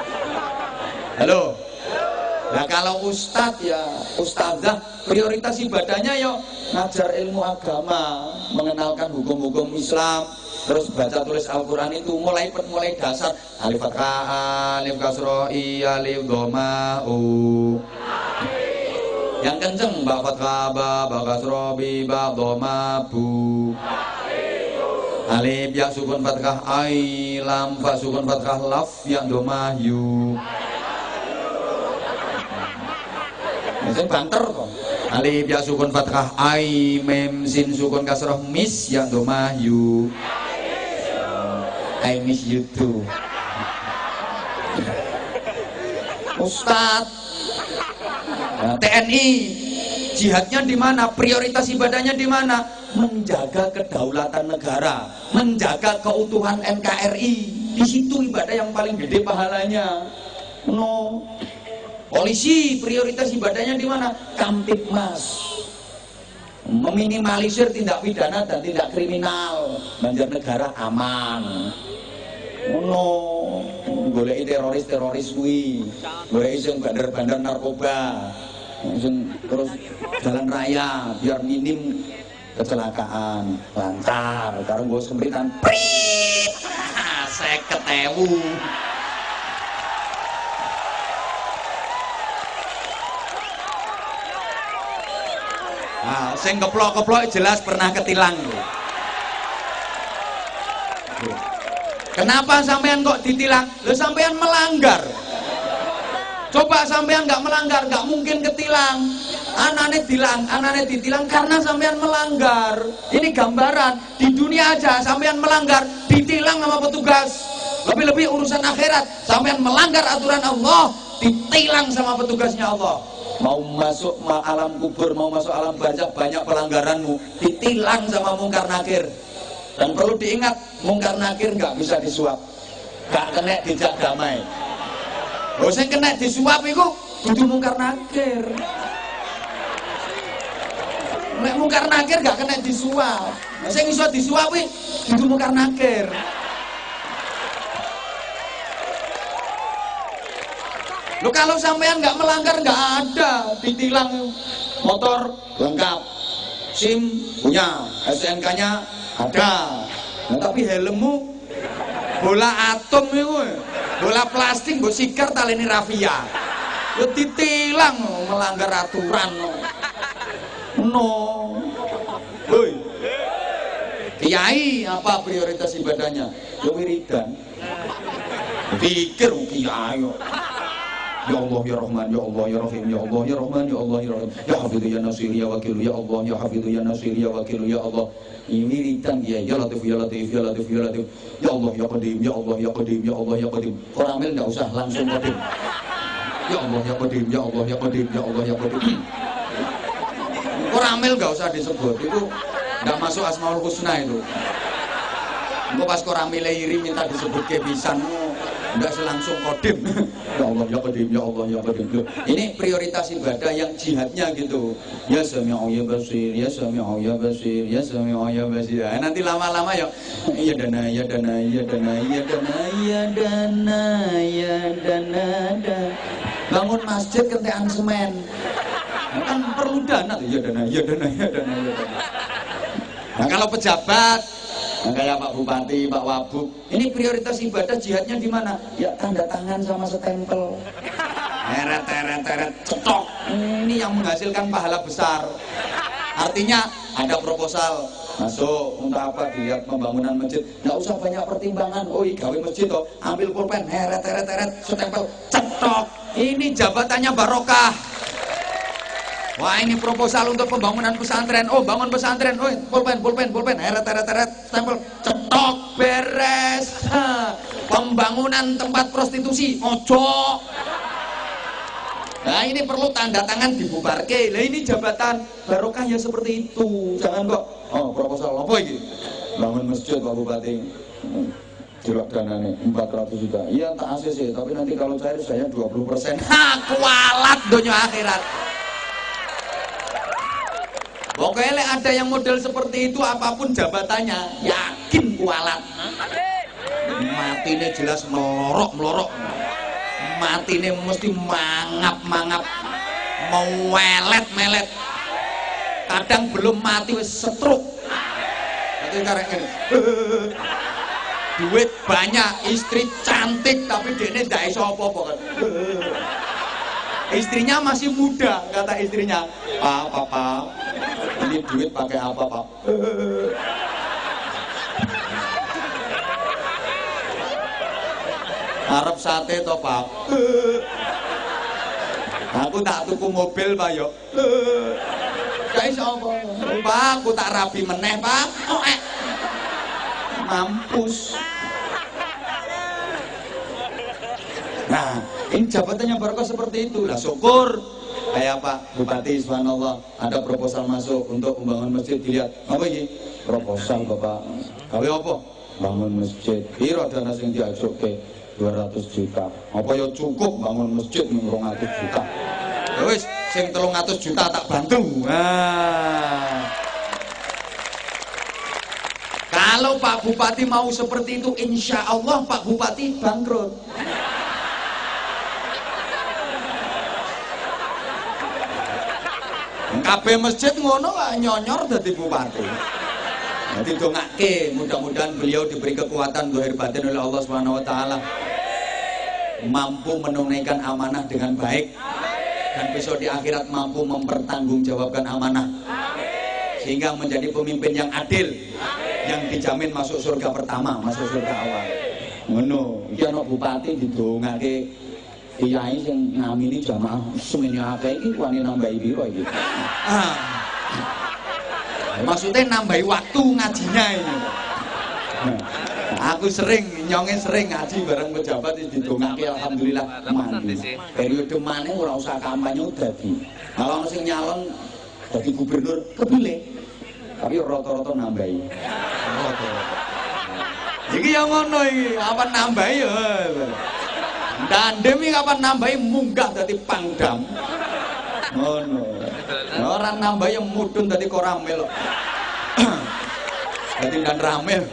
Halo. Nah kalau ustadz ya ustadzah prioritas ibadahnya ya ngajar ilmu agama, mengenalkan hukum-hukum Islam, terus baca tulis Al-Quran itu mulai dasar alif fathah, alif kasroh, alif dhamma, yang kenceng ba fathah ba kasroh bi ba dhamma bu. Alif ya sukun fathah ai, lam fa sukun fathah laf ya domah yu. Masih banter kok. Alif ya sukun fathah ai, mem sin sukun kasroh mis ya domah yu. I miss you too. Ustadz, nah, TNI jihadnya di mana? Prioritas ibadahnya di mana? Menjaga kedaulatan negara, menjaga keutuhan NKRI. Di situ ibadah yang paling gede pahalanya. No. Polisi prioritas ibadahnya di mana? Kamtibmas. Meminimalisir tindak pidana dan tindak kriminal, Banjarnegara aman. No, goleki teroris kuwi, goleki sing bandar-bandar narkoba, sing terus jalan raya biar minim kecelakaan, lancar. Karo nggo sempritan prit 50.000. Nah, sing keplok-keplok jelas pernah ketilang. Kenapa sampean kok ditilang? Lo sampean melanggar. Coba sampean nggak melanggar, nggak mungkin ketilang. Anane ditilang karena sampean melanggar. Ini gambaran di dunia aja sampean melanggar, ditilang sama petugas. Lebih-lebih urusan akhirat, sampean melanggar aturan Allah, ditilang sama petugasnya Allah. Mau masuk alam kubur, mau masuk alam barzakh, banyak pelanggaranmu, ditilang sama mungkar nakir. Dan perlu diingat, mungkar nakir nggak bisa disuap, nggak kena dijak damai. Lo sing kena disuap itu kudu mungkar nakir. Nek mungkar nakir nggak kena disuap, sing iso disuap kuwi kudu mungkar nakir. Lo kalau sampean nggak melanggar nggak ada, ditilang. Motor lengkap, SIM punya, STNK-nya ada. Nah, tapi helmmu bola atom itu, bola plastik, mbok siker taleni rafia. Lo ditilang melanggar aturan. No. Hoi. Kiai apa prioritas ibadahnya? Yo wiridan. Pikir kiai. Ya Allah ya Rahman ya Allah ya Rahim ya Allah ya Rahman ya Allah ya Rahim ya Hafidhu ya Nasir ya Wakil ya Allah ya Hafidhu ya Nasir ya Wakil ya Allah. Ini wiridan ya Latif ya Latif ya Latif ya Latif ya Allah ya Qadim ya Allah ya Qadim ya Allah ya Qadim. Orang ambil enggak usah, langsung Qadim. Ya Allah ya Qadim ya Allah ya Qadim ya Allah ya Qadim. Orang ambil enggak usah disebut, itu enggak masuk Asmaul Husna itu. Engko pas koramile iri minta disebut kebisan, enggak selangsung Qadim. Ya Allah ya Qadim ya Allah ya Qadim. Ini prioritas ibadah yang jihadnya gitu. Ya Sami'u ya Basir ya Sami'u ya Basir ya Sami'u ya Basir. Nanti lama-lama ya ya dana ya dana ya dana ya dana ya dana ya dana. Bangun masjid kentekan semen. Kan perlu dana tuh ya dana ya dana ya dana ya dana. Nah kalau pejabat, nah, kayak Pak Bupati, Pak Wabub, ini prioritas ibadah jihadnya di mana? Ya tanda tangan sama stempel. Teret, cetok. Ini yang menghasilkan pahala besar. Artinya ada proposal masuk untuk apa, dilihat pembangunan masjid. Nggak usah banyak pertimbangan. Oh, gawe masjid toh, ambil pulpen, teret, stempel, cetok. Ini jabatannya barokah. Wah, ini proposal untuk pembangunan pesantren. Oh, bangun pesantren. Oh, pulpen, teret, stempel, cetok, beres. Pembangunan tempat prostitusi, ojo. Nah, ini perlu tanda tangan dibubarke. Nah, ini jabatan barokah ya seperti itu. Jangan kok, oh proposal apa ini? Bangun masjid Pak Bupati. Jelak dananya 400 juta. Iya, tak ACC, tapi nanti kalau cair saya 20%. Kualat dunia akhirat. Pokoknya ada yang model seperti itu, apapun jabatannya, yakin kualat. Mati ini jelas melorok. Mati ini mesti mangap, mau melet. Kadang belum mati wis setruk. Itu karek ini. Duit banyak, istri cantik, tapi dia ini ndak iso apa-apa kan. Istrinya masih muda, kata istrinya. Papa, ini duit pakai apa, Pak? Arep sate to, Pak. Aku tak tuku mobil, Pak yo. Gak iso apa. Pak, aku tak rapi meneh, Pak. Mampus. Nah, ini jabatannya barokah seperti itu. Lah syukur kayak Pak Bupati, subhanallah, ada proposal masuk untuk membangun masjid. Dilihat, apa ini? Proposal Bapak. Gawe apa? Bangun masjid. Piro dana sing diajuke? 200 juta. Apa ya cukup bangun masjid 200 juta? Ya wis, sing 300 juta tak bantu. Nah. Kalau Pak Bupati mau seperti itu, insya Allah Pak Bupati bangkrut. Kabeh masjid ngono gak nyonyor dadi bupati. Jadi dongake, mudah-mudahan beliau diberi kekuatan zahir batin oleh Allah Subhanahu wa taala. Mampu menunaikan amanah dengan baik. Dan besok di akhirat mampu mempertanggungjawabkan amanah. Sehingga menjadi pemimpin yang adil. Yang dijamin masuk surga pertama, masuk surga awal. Ngono, iki ana bupati didongake kiai sing ngamini jamaah semene akeh iki wani nambahi piro iki. Maksudnya nambahi waktu ngajinya ini. Aku sering nyonge sering ngaji bareng pejabat didongake alhamdulillah mandi. Periode maneh ora usah kampanye dadi. Kalau ono sing nyalon dadi gubernur kepilih. Tapi rata-rata nambahi. Iki yang ngono iki, apa nambahi ya. Dandem iki kapan nambahi munggah dadi pangdam. Ngono. Ora nambahi mudhun dadi koramil. Dadi dan ramil.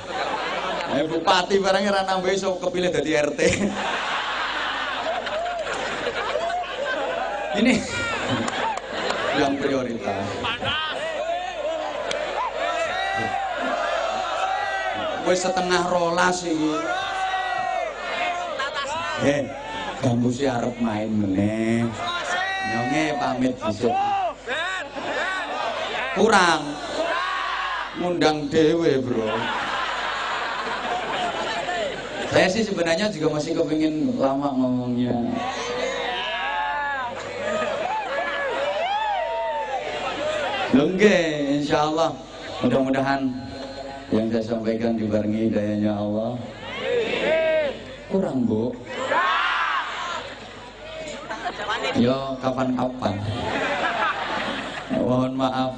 Bupati barang ora nambahi iso kepilih dadi RT. Ini yang prioritas. Wis setengah rolas iki. Ganggu si arep main meneh. Nyonge pamit dhisik. Kurang. Ngundang dewe, Bro. Saya sih sebenarnya juga masih kepingin lama ngomongnya. Nggih, insyaallah. Mudah-mudahan yang saya sampaikan dibarengi hidayahnya Allah. Kurang, Bu. Yo, kapan-kapan. Mohon maaf.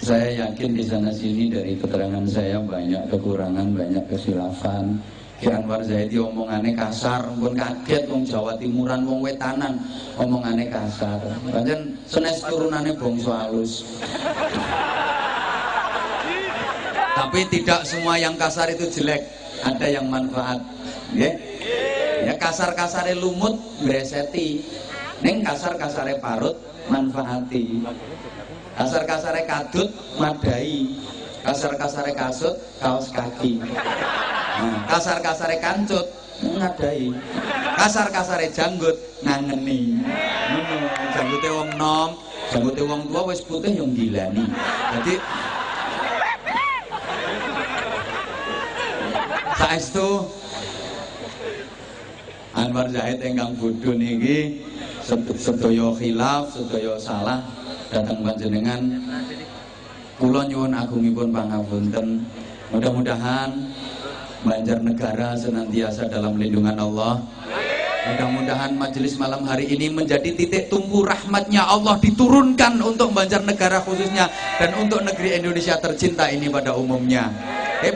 Saya yakin di sana sini dari keterangan saya banyak kekurangan, banyak kesilafan. Ki Anwar Zaidi omongane kasar, pun kaget wong Jawa Timuran, wong wetanan omongane kasar. Pancen senes turunane bangsa halus. Tapi tidak semua yang kasar itu jelek, ada yang manfaat. Ya, ya kasar-kasare lumut breseti, ning kasar-kasare parut manfaati. Kasar-kasare kadut madai, kasar-kasare kasut kaos kaki. Kasar-kasare kancut ngadai, kasar-kasare janggut ngangeni. Janggute wong nom, janggute wong tua wis putih yang gilani. Jadi saestu Anwar Zahid ingkang bodho niki sedaya khilaf, sedaya salah datang panjenengan. Kula nyuwun agungipun pangapunten. Mudah-mudahan Banjarnegara senantiasa dalam lindungan Allah. Mudah-mudahan majelis malam hari ini menjadi titik tumpu rahmatnya Allah diturunkan untuk Banjarnegara khususnya dan untuk negeri Indonesia tercinta ini pada umumnya.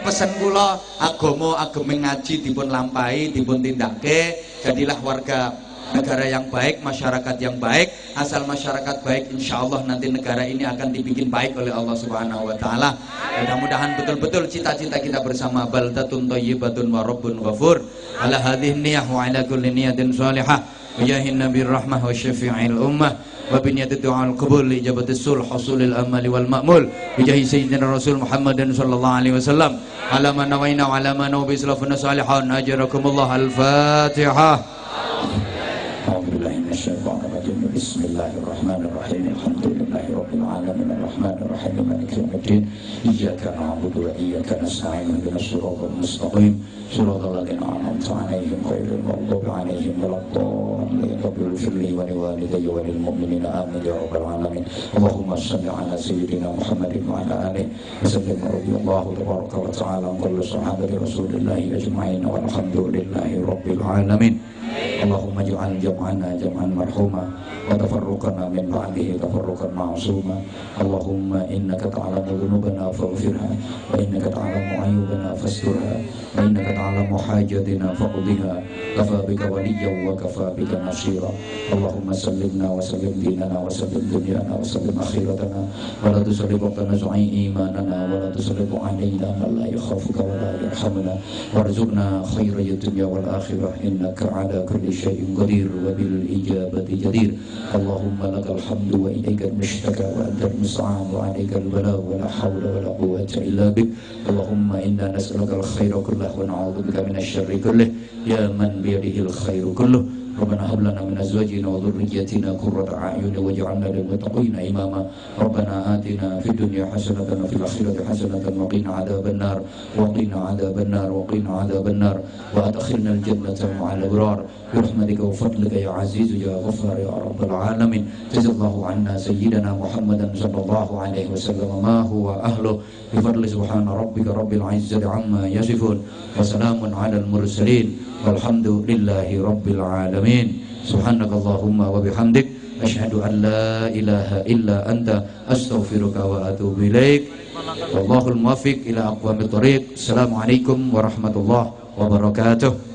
Pesan kula agama agemeng ngaji dipun lampahi, dipun tindake, jadilah warga negara yang baik, masyarakat yang baik. Asal masyarakat baik, insya Allah nanti negara ini akan dibikin baik oleh Allah Subhanahu wa taala. Mudah-mudahan betul-betul cita-cita kita bersama baldatun thayyibatun wa rabbun ghafur. Ala hadhihi niyah wa ala kulli niyatin shalihah. Biyahin nabiyir rahmah wa syafi'il ummah. Wa bi niyyati du'al qabul li ijabatis sulh husulil amali wal ma'mul. Bijahi sayyidina Rasul Muhammadin sallallahu alaihi wasallam. Ala man nawaina wa ala man nawabi salafun salihan. Ajarakumullah al-Fatihah. Alhamdulillah. rajim. Bismillahirrahmanirrahim. Alhamdulillahirabbil alamin arrahmanir rahim maliki yaumiddin. Iyyaka na'budu wa iyyaka nasta'in. Ihdinas siratal mustaqim. Siratal ladzina an'amta 'alaihim ghairil maghdubi 'alaihim waladdallin. Rabbil ighfirli wa liwalidayya wa lil mu'minina amin ya rabbal alamin. Allahumma shalli 'ala sayyidina Muhammadin wa 'ala alihi wa sallim. Radhiyallahu tabaraka wa ta'ala an kulli sahabati Rasulillahi ajma'in walhamdulillahi rabbil alamin. Allahumma ij'al jam'ana jam'an marhuma wa tafarruqana min ba'dihi tafarruqan ma'suma. Allahumma innaka ta'lamu dhunubana faghfirha wa innaka ta'lamu 'aybana fasturha wa innaka ta'lamu hajatina faqdiha kafa bika waliyyan wa kafa bika nasira. Allahumma sallimna wa sallim dinana wa sallim dunyana wa sallim akhiratana wa la tusallim tanazzu'i imanana wa la tusallim 'alaina man la yakhafuka wa la yarhamuna warzuqna khairal dunya wal akhirah innaka 'ala kulli syai'in qadir wa bil ijabati jadir. Allahumma lakal hamdu wa ilaikal mushtaka wa antal musta'an wa alaikal balagh wa la hawla wa la quwwata illa bik. Allahumma inna nas'aluka al khaira kullahu wa na'udzubika minasy syarri kullih ya man bi yadihil khairu kulluh. Rabbana hab lana min azwajina wa dhurriyyatina qurrata a'yun waj'alna lil muttaqina imama. Rabbana atina fid dunya hasanatan wa fil akhirati hasanatan wa qina adzabannar wa qina adzabannar wa qina adzabannar wa adkhilna al jannata ma'al abrar bi rahmatika wa fadlika ya aziz ya ghaffar ya rabbal alamin. Jazallahu anna sayyidina Muhammadan sallallahu alaihi wasallam ma huwa ahlu bi fadli subhana rabbika rabbil izzati amma yasifun wa salamun alal mursalin walhamdulillahi rabbil alamin. Subhanakallahumma wa bihamdik asyhadu an la ilaha illa anta astaghfiruka wa atubu ilaik. Wallahul muwaffiq ila aqwamit thoriq. Assalamualaikum warahmatullahi wabarakatuh.